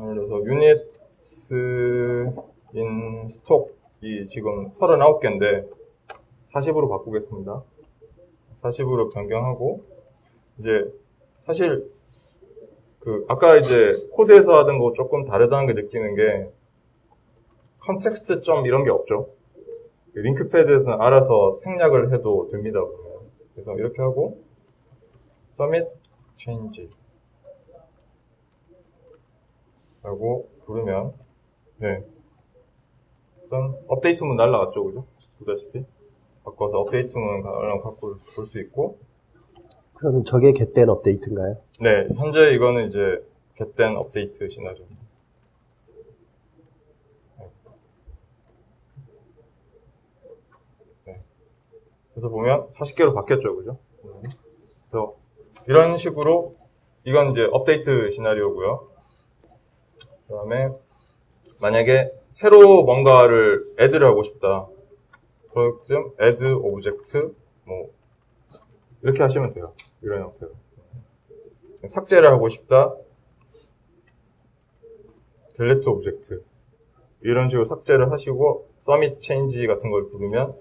예를 들어서 유닛스 인 스톡이 지금 39개인데 40으로 바꾸겠습니다. 40으로 변경하고 이제 사실 그 아까 이제 코드에서 하던 거 조금 다르다는 게 느끼는 게 컨텍스트 점 이런 게 없죠. 링크패드에서는 알아서 생략을 해도 됩니다. 그러면. 그래서 이렇게 하고 submit change 라고 부르면 네. 일단 업데이트문 날라갔죠, 그죠? 보다시피 바꿔서 업데이트문 갖고 볼 수 있고. 그러면 저게 get된 업데이트인가요? 네, 현재 이거는 이제 get된 업데이트 시나리오입니다. 네. 그래서 보면 40개로 바뀌었죠, 그죠? 그래서 이런 식으로 이건 이제 업데이트 시나리오고요. 그다음에 만약에 새로 뭔가를 add를 하고 싶다. 그럼 add object 뭐 이렇게 하시면 돼요. 이런 형태로. 삭제를 하고 싶다. delete object 이런 식으로 삭제를 하시고 submit change 같은 걸 부르면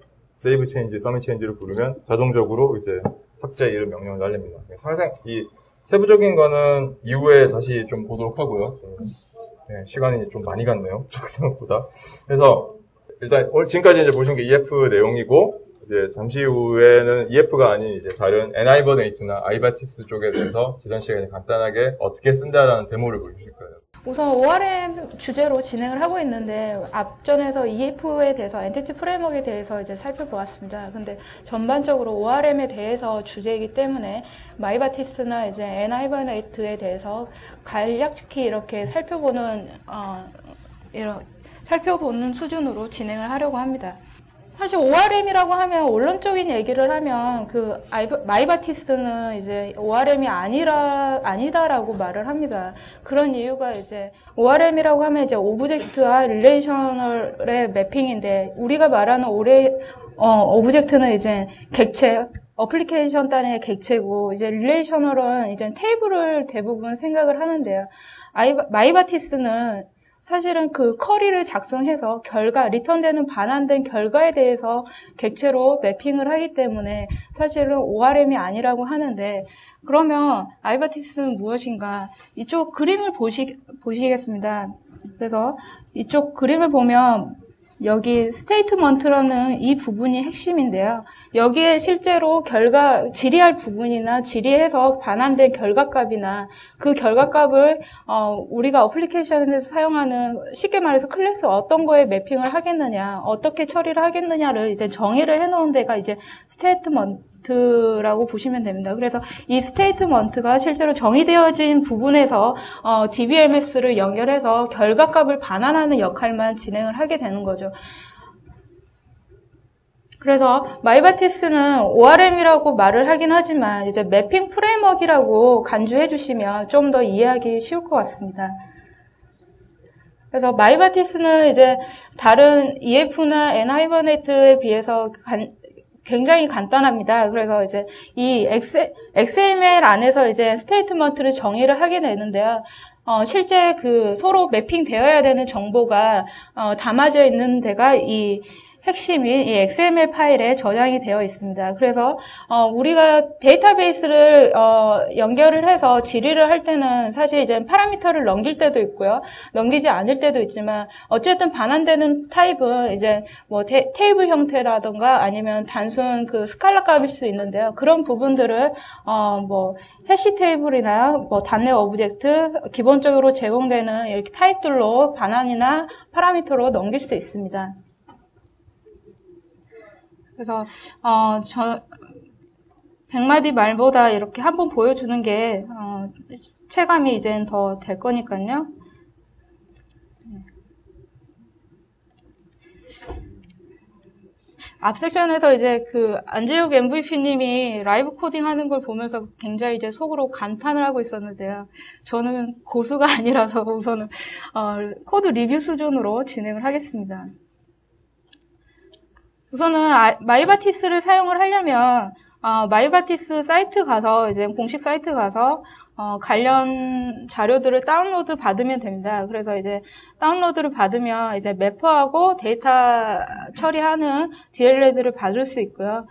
save change, submit change를 부르면 자동적으로 이제 삭제 이런 명령을 날립니다. 항상 이 세부적인 거는 이후에 다시 좀 보도록 하고요. 네, 시간이 좀 많이 갔네요. 생각보다. 그래서 일단 지금까지 이제 보신 게 EF 내용이고 이제 잠시 후에는 EF가 아닌 이제 다른 N-Hibernate나 아이바티스 쪽에 대해서 지난 시간에 간단하게 어떻게 쓴다라는 데모를 보여주실 거예요. 우선 ORM 주제로 진행을 하고 있는데 앞전에서 EF에 대해서 엔티티 프레임워크에 대해서 이제 살펴보았습니다. 근데 전반적으로 ORM에 대해서 주제이기 때문에 마이바티스나 이제 N-Hibernate에 대해서 간략히 이렇게 살펴보는 수준으로 진행을 하려고 합니다. 사실 ORM이라고 하면 원론적인 얘기를 하면 그 마이바티스는 이제 ORM이 아니다라고 말을 합니다. 그런 이유가 이제 ORM이라고 하면 이제 오브젝트와 릴레이셔널의 매핑인데 우리가 말하는 오브젝트는 이제 객체, 어플리케이션 단위의 객체고 이제 릴레이셔널은 이제 테이블을 대부분 생각을 하는데요. 마이바티스는 사실은 그 쿼리를 작성해서 리턴되는 반환된 결과에 대해서 객체로 매핑을 하기 때문에 사실은 ORM이 아니라고 하는데 그러면 아이바티스는 무엇인가? 이쪽 그림을 보시겠습니다. 그래서 이쪽 그림을 보면 여기 스테이트먼트라는 이 부분이 핵심인데요. 여기에 실제로 질의할 부분이나 질의해서 반환된 결과값이나 그 결과값을 우리가 어플리케이션에서 사용하는 쉽게 말해서 클래스 어떤 거에 매핑을 하겠느냐, 어떻게 처리를 하겠느냐를 이제 정의를 해놓은 데가 이제 스테이트먼트라고 보시면 됩니다. 그래서 이 스테이트먼트가 실제로 정의되어진 부분에서 DBMS를 연결해서 결과값을 반환하는 역할만 진행을 하게 되는 거죠. 그래서 마이바티스는 ORM이라고 말을 하긴 하지만 이제 매핑 프레임워크라고 간주해 주시면 좀 더 이해하기 쉬울 것 같습니다. 그래서 마이바티스는 이제 다른 EF나 N-Hibernate에 비해서 굉장히 간단합니다. 그래서 이제 이 XML 안에서 이제 스테이트먼트를 정의를 하게 되는데요. 실제 그 서로 매핑되어야 되는 정보가 담아져 있는 데가 이 핵심이 이 XML 파일에 저장이 되어 있습니다. 그래서 우리가 데이터베이스를 연결을 해서 질의를 할 때는 사실 이제 파라미터를 넘길 때도 있고요. 넘기지 않을 때도 있지만 어쨌든 반환되는 타입은 이제 뭐 테이블 형태라던가 아니면 단순 그 스칼라 값일 수 있는데요. 그런 부분들을 뭐 해시 테이블이나 뭐 단내 오브젝트 기본적으로 제공되는 이렇게 타입들로 반환이나 파라미터로 넘길 수 있습니다. 그래서 100마디 말보다 이렇게 한번 보여주는 게 체감이 이제는 더 될 거니까요. 앞 섹션에서 이제 그 안재욱 MVP님이 라이브 코딩 하는 걸 보면서 굉장히 이제 속으로 감탄을 하고 있었는데요. 저는 고수가 아니라서 우선은 코드 리뷰 수준으로 진행을 하겠습니다. 우선은 마이바티스를 사용을 하려면 마이바티스 사이트 가서 이제 공식 사이트 가서 관련 자료들을 다운로드 받으면 됩니다. 그래서 이제 다운로드를 받으면 이제 매퍼하고 데이터 처리하는 DLL들을 받을 수 있고요.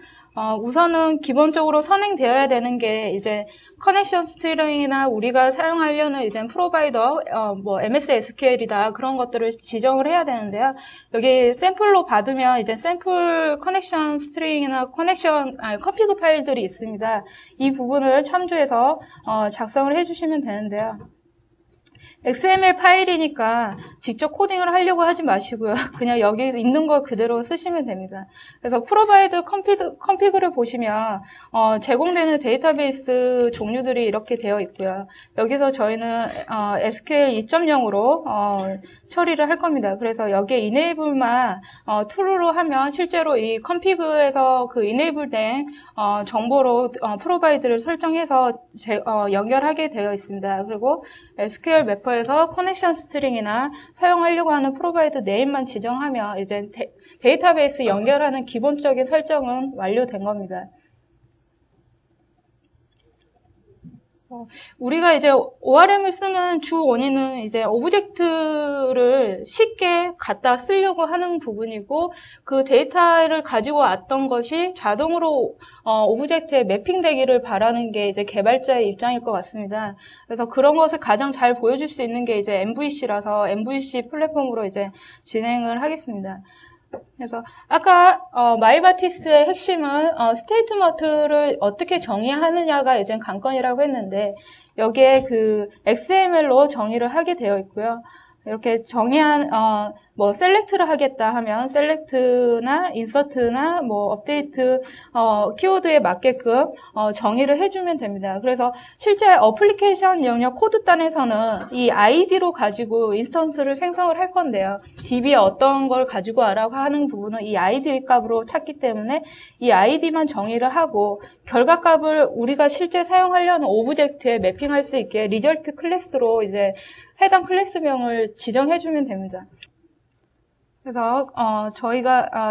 우선은 기본적으로 선행되어야 되는 게 이제 커넥션 스트링이나 우리가 사용하려는 이제 프로바이더, 뭐 MS SQL이다 그런 것들을 지정을 해야 되는데요. 여기 샘플로 받으면 이제 샘플 커넥션 스트링이나 컨피그 파일들이 있습니다. 이 부분을 참조해서 작성을 해주시면 되는데요. XML 파일이니까 직접 코딩을 하려고 하지 마시고요. 그냥 여기 있는 걸 그대로 쓰시면 됩니다. 그래서 프로바이드 컨피그를 보시면 제공되는 데이터베이스 종류들이 이렇게 되어 있고요. 여기서 저희는 SQL 2.0으로 처리를 할 겁니다. 그래서 여기에 enable만 true로 하면 실제로 이 컨피그에서 그 enable된 정보로 프로바이드를 설정해서 연결하게 되어 있습니다. 그리고 SQL 매퍼에서 커넥션 스트링이나 사용하려고 하는 프로바이드 네임만 지정하면 이제 데이터베이스 연결하는 기본적인 설정은 완료된 겁니다. 우리가 이제 ORM을 쓰는 주 원인은 이제 오브젝트를 쉽게 갖다 쓰려고 하는 부분이고, 그 데이터를 가지고 왔던 것이 자동으로 오브젝트에 매핑되기를 바라는 게 이제 개발자의 입장일 것 같습니다. 그래서 그런 것을 가장 잘 보여줄 수 있는 게 이제 MVC라서 MVC 플랫폼으로 이제 진행을 하겠습니다. 그래서 아까 마이바티스의 핵심은 스테이트먼트를 어떻게 정의하느냐가 이제 관건이라고 했는데, 여기에 그 XML로 정의를 하게 되어 있고요. 이렇게 정의한 뭐 셀렉트를 하겠다 하면 셀렉트나 인서트나 뭐 업데이트 키워드에 맞게끔 정의를 해주면 됩니다. 그래서 실제 어플리케이션 영역 코드단에서는 이 아이디로 가지고 인스턴스를 생성을 할 건데요. DB에 어떤 걸 가지고 와라고 하는 부분은 이 아이디 값으로 찾기 때문에 이 아이디만 정의를 하고, 결과 값을 우리가 실제 사용하려는 오브젝트에 매핑할 수 있게 리절트 클래스로 이제 해당 클래스명을 지정해주면 됩니다. 그래서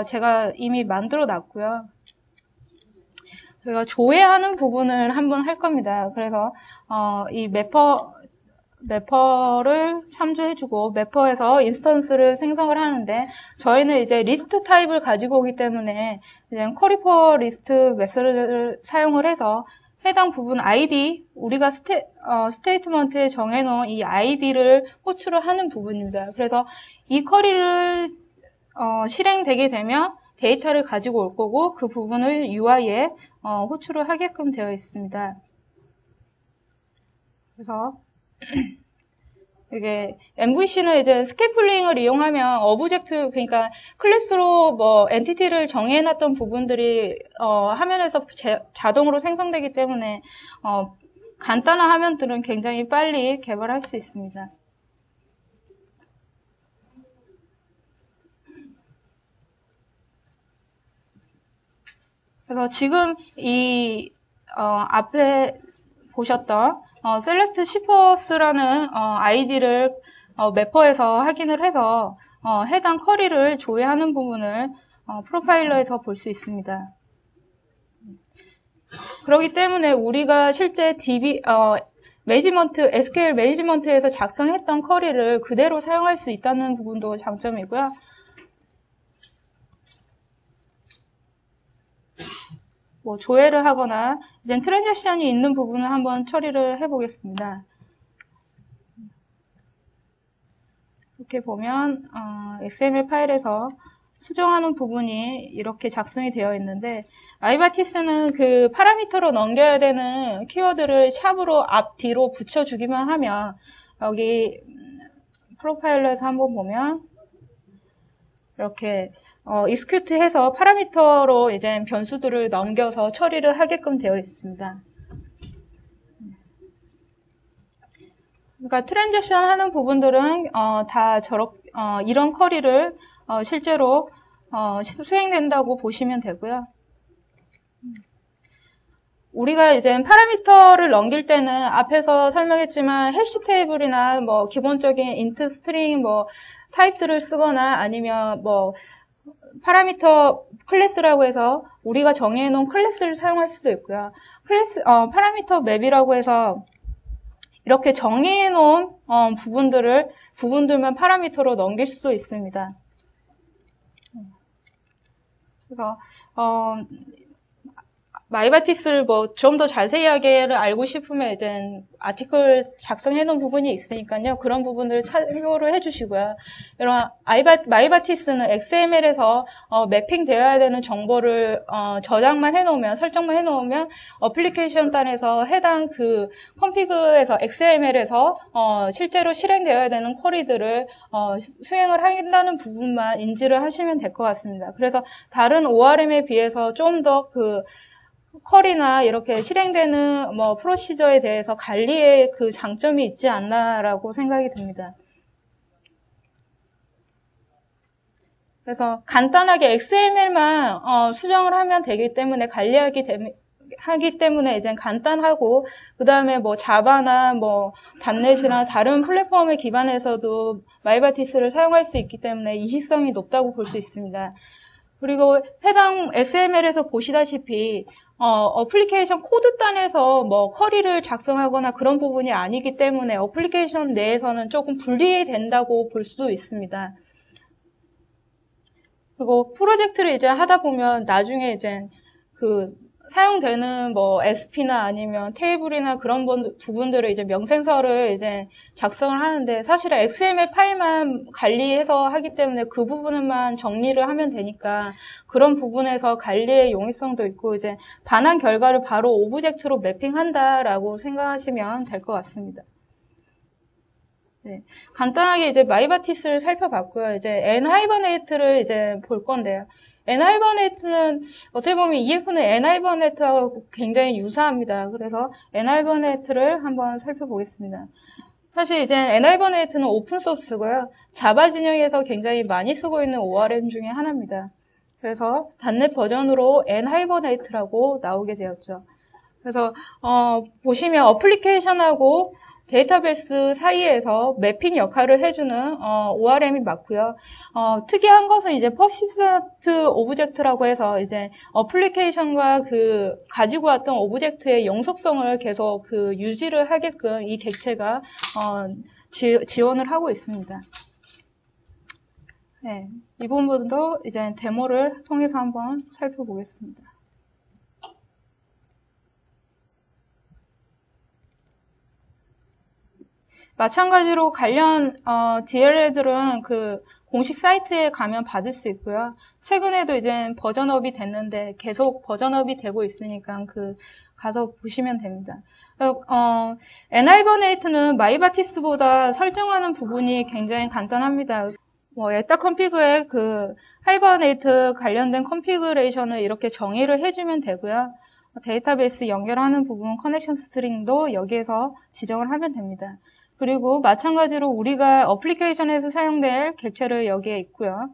제가 이미 만들어 놨고요. 저희가 조회하는 부분을 한번 할 겁니다. 그래서 이 매퍼를 참조해주고 매퍼에서 인스턴스를 생성을 하는데, 저희는 이제 리스트 타입을 가지고 오기 때문에 이제 쿼리 포 리스트 메서드를 사용을 해서 해당 부분 아이디, 우리가 스테이트먼트에 정해놓은 이 아이디를 호출을 하는 부분입니다. 그래서 이 쿼리를 실행되게 되면 데이터를 가지고 올 거고, 그 부분을 UI에 호출을 하게끔 되어 있습니다. 그래서 이게 MVC는 이제 스케이플링을 이용하면 오브젝트, 그러니까 클래스로 뭐 엔티티를 정해놨던 부분들이 화면에서 자동으로 생성되기 때문에 간단한 화면들은 굉장히 빨리 개발할 수 있습니다. 그래서 지금 이 앞에 보셨던 select shippers,라는 아이디를 매퍼에서 확인을 해서 해당 쿼리를 조회하는 부분을 프로파일러에서 볼 수 있습니다. 그렇기 때문에 우리가 실제 DB 매니지먼트, SQL 매니지먼트에서 작성했던 쿼리를 그대로 사용할 수 있다는 부분도 장점이고요. 뭐 조회를 하거나 이제 트랜잭션이 있는 부분을 한번 처리를 해보겠습니다. 이렇게 보면 XML 파일에서 수정하는 부분이 이렇게 작성이 되어 있는데, 마이바티스는 그 파라미터로 넘겨야 되는 키워드를 샵으로 앞 뒤로 붙여주기만 하면, 여기 프로파일러에서 한번 보면 이렇게 execute 해서 파라미터로 이제 변수들을 넘겨서 처리를 하게끔 되어 있습니다. 그러니까 트랜잭션 하는 부분들은 다 이런 쿼리를 실제로 수행된다고 보시면 되고요. 우리가 이제 파라미터를 넘길 때는 앞에서 설명했지만 해시 테이블이나 뭐 기본적인 인트 스트링 뭐 타입들을 쓰거나 아니면 뭐 파라미터 클래스라고 해서 우리가 정해놓은 클래스를 사용할 수도 있고요. 파라미터 맵이라고 해서 이렇게 정해놓은 부분들만 파라미터로 넘길 수도 있습니다. 그래서 마이바티스를 뭐 좀 더 자세하게 알고 싶으면 이제 아티클 작성해 놓은 부분이 있으니까요. 그런 부분들을 참고를 해 주시고요. 이런 마이바티스는 XML에서 매핑되어야 되는 정보를 저장만 해 놓으면, 설정만 해 놓으면 어플리케이션 단에서 해당 그 컴피그에서 XML에서 실제로 실행되어야 되는 쿼리들을 수행을 한다는 부분만 인지를 하시면 될 것 같습니다. 그래서 다른 ORM에 비해서 좀 더 그 쿼리나 이렇게 실행되는 뭐 프로시저에 대해서 관리에 그 장점이 있지 않나라고 생각이 듭니다. 그래서 간단하게 XML만 수정을 하면 되기 때문에 하기 때문에 이제 간단하고, 그 다음에 뭐 자바나 뭐 단넷이나 다른 플랫폼을 기반해서도 마이바티스를 사용할 수 있기 때문에 이식성이 높다고 볼 수 있습니다. 그리고 해당 XML에서 보시다시피 어플리케이션 코드 단에서 뭐 쿼리를 작성하거나 그런 부분이 아니기 때문에 어플리케이션 내에서는 조금 분리된다고 볼 수도 있습니다. 그리고 프로젝트를 이제 하다 보면 나중에 이제 그 사용되는 뭐 SP나 아니면 테이블이나 그런 부분들을 이제 명생서를 이제 작성을 하는데, 사실은 XML 파일만 관리해서 하기 때문에 그 부분만 정리를 하면 되니까 그런 부분에서 관리의 용이성도 있고, 이제 반환 결과를 바로 오브젝트로 매핑한다라고 생각하시면 될 것 같습니다. 네, 간단하게 이제 마이바티스를 살펴봤고요. 이제 n하이버네이트를 이제 볼 건데요. n하이버네이트는 어떻게 보면 EF는 n하이버네이트하고 굉장히 유사합니다. 그래서 n하이버네이트를 한번 살펴보겠습니다. 사실 이제 n하이버네이트는 오픈소스고요. 자바 진영에서 굉장히 많이 쓰고 있는 ORM 중에 하나입니다. 그래서 단넷 버전으로 n하이버네이트라고 나오게 되었죠. 그래서 보시면 어플리케이션하고 데이터베이스 사이에서 매핑 역할을 해주는 ORM이 맞고요. 특이한 것은 이제 persistent 오브젝트라고 해서 이제 어플리케이션과 그 가지고 왔던 오브젝트의 영속성을 계속 그 유지를 하게끔 이 객체가 지원을 하고 있습니다. 네, 이 부분도 이제 데모를 통해서 한번 살펴보겠습니다. 마찬가지로 관련 DLL들은 그 공식 사이트에 가면 받을 수 있고요. 최근에도 이제 버전업이 됐는데 계속 버전업이 되고 있으니까 그 가서 보시면 됩니다. n하이버네이트는 마이바티스보다 설정하는 부분이 굉장히 간단합니다. 뭐 에타 컴피그에 그 하이버네이트 관련된 컨피그레이션을 이렇게 정의를 해주면 되고요. 데이터베이스 연결하는 부분 커넥션 스트링도 여기에서 지정을 하면 됩니다. 그리고 마찬가지로 우리가 어플리케이션에서 사용될 객체를 여기에 있고요.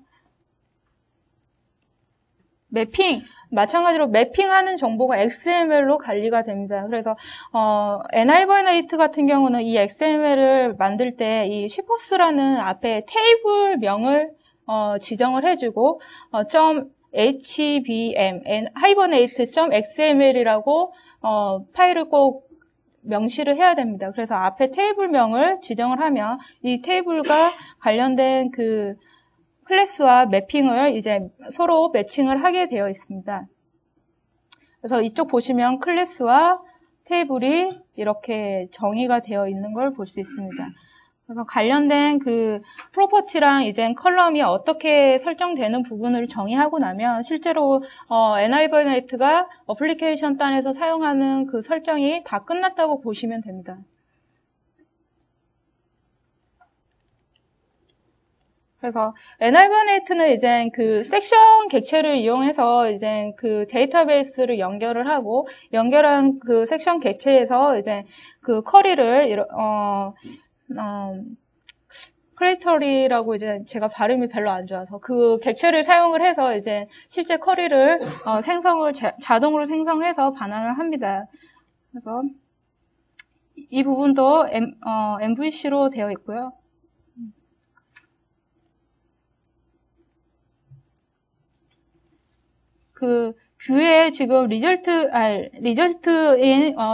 마찬가지로 매핑하는 정보가 XML로 관리가 됩니다. 그래서 n하이버네이트 같은 경우는 이 XML을 만들 때 이 shippus라는 앞에 테이블명을 지정을 해주고 .hvm hibernate.xml이라고 파일을 꼭 명시를 해야 됩니다. 그래서 앞에 테이블명을 지정을 하면 이 테이블과 관련된 그 클래스와 매핑을 이제 서로 매칭을 하게 되어 있습니다. 그래서 이쪽 보시면 클래스와 테이블이 이렇게 정의가 되어 있는 걸 볼 수 있습니다. 그래서 관련된 그 프로퍼티랑 이제 컬럼이 어떻게 설정되는 부분을 정의하고 나면 실제로 n하이버네이트가 어플리케이션 단에서 사용하는 그 설정이 다 끝났다고 보시면 됩니다. 그래서 n하이버네이트는 이제 그 섹션 객체를 이용해서 이제 그 데이터베이스를 연결을 하고, 연결한 그 섹션 객체에서 이제 그 쿼리를 크레이터리라고 이제 제가 발음이 별로 안 좋아서 그 객체를 사용을 해서 이제 실제 쿼리를 자동으로 생성해서 반환을 합니다. 그래서 이 부분도 MVC로 되어 있고요. 그 뷰에 지금 리절트인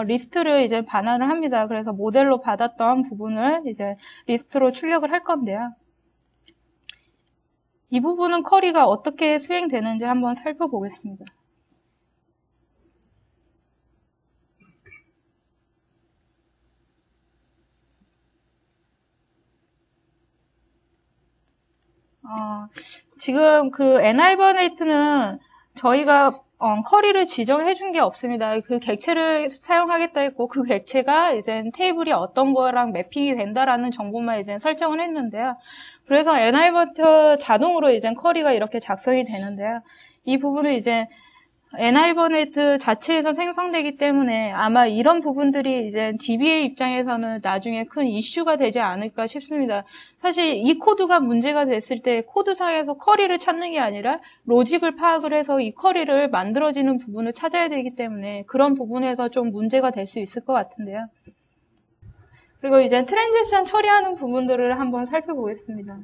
리스트를 이제 반환을 합니다. 그래서 모델로 받았던 부분을 이제 리스트로 출력을 할 건데요. 이 부분은 쿼리가 어떻게 수행되는지 한번 살펴보겠습니다. 지금 그 nHibernate는 저희가 커리를 지정해 준 게 없습니다. 그 객체를 사용하겠다 했고 그 객체가 이제 테이블이 어떤 거랑 매핑이 된다라는 정보만 이제 설정을 했는데요. 그래서 nHibernaute 자동으로 이제 커리가 이렇게 작성이 되는데요. 이 부분은 이제 nHibernaute 자체에서 생성되기 때문에 아마 이런 부분들이 이제 DBA 입장에서는 나중에 큰 이슈가 되지 않을까 싶습니다. 사실 이 코드가 문제가 됐을 때 코드상에서 커리를 찾는 게 아니라 로직을 파악을 해서 이 커리를 만들어지는 부분을 찾아야 되기 때문에 그런 부분에서 좀 문제가 될 수 있을 것 같은데요. 그리고 이제 트랜지션 처리하는 부분들을 한번 살펴보겠습니다.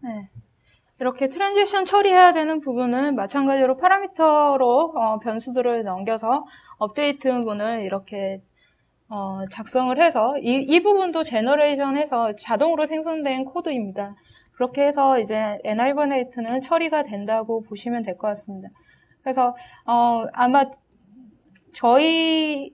네. 이렇게 트랜지션 처리해야 되는 부분은 마찬가지로 파라미터로 변수들을 넘겨서 업데이트문을 이렇게 작성을 해서 이 부분도 제너레이션해서 자동으로 생성된 코드입니다. 그렇게 해서 이제 nHibernate는 처리가 된다고 보시면 될 것 같습니다. 그래서 아마 저희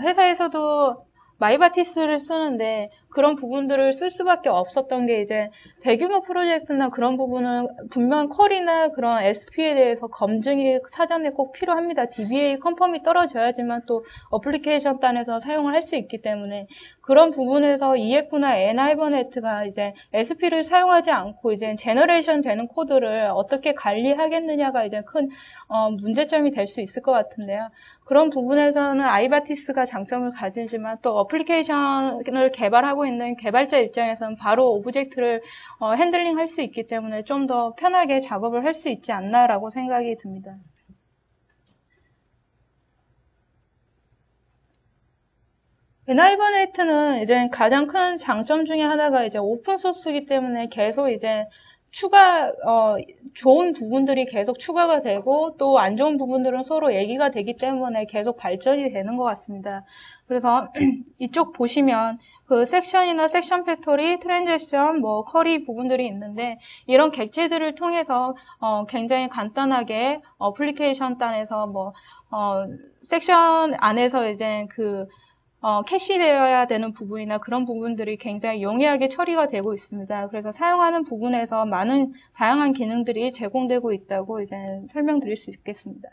회사에서도 마이바티스를 쓰는데 그런 부분들을 쓸 수밖에 없었던 게 이제 대규모 프로젝트나 그런 부분은 분명 쿼리나 그런 SP에 대해서 검증이 사전에 꼭 필요합니다. DBA 컨펌이 떨어져야지만 또 어플리케이션 단에서 사용을 할 수 있기 때문에 그런 부분에서 EF나 nHibernate가 이제 SP를 사용하지 않고 이제 제너레이션 되는 코드를 어떻게 관리하겠느냐가 이제 큰 문제점이 될 수 있을 것 같은데요. 그런 부분에서는 아이바티스가 장점을 가지지만 또 어플리케이션을 개발하고 있는 개발자 입장에서는 바로 오브젝트를 핸들링 할 수 있기 때문에 좀 더 편하게 작업을 할 수 있지 않나라고 생각이 듭니다. nHibernate는 이제 가장 큰 장점 중에 하나가 이제 오픈 소스이기 때문에 계속 이제 좋은 부분들이 계속 추가가 되고 또 안 좋은 부분들은 서로 얘기가 되기 때문에 계속 발전이 되는 것 같습니다. 그래서 이쪽 보시면 그 섹션이나 섹션 팩토리, 트랜지션, 커리 부분들이 있는데 이런 객체들을 통해서 굉장히 간단하게 어플리케이션 단에서 섹션 안에서 이제 캐시되어야 되는 부분이나 그런 부분들이 굉장히 용이하게 처리가 되고 있습니다. 그래서 사용하는 부분에서 많은 다양한 기능들이 제공되고 있다고 이제 설명드릴 수 있겠습니다.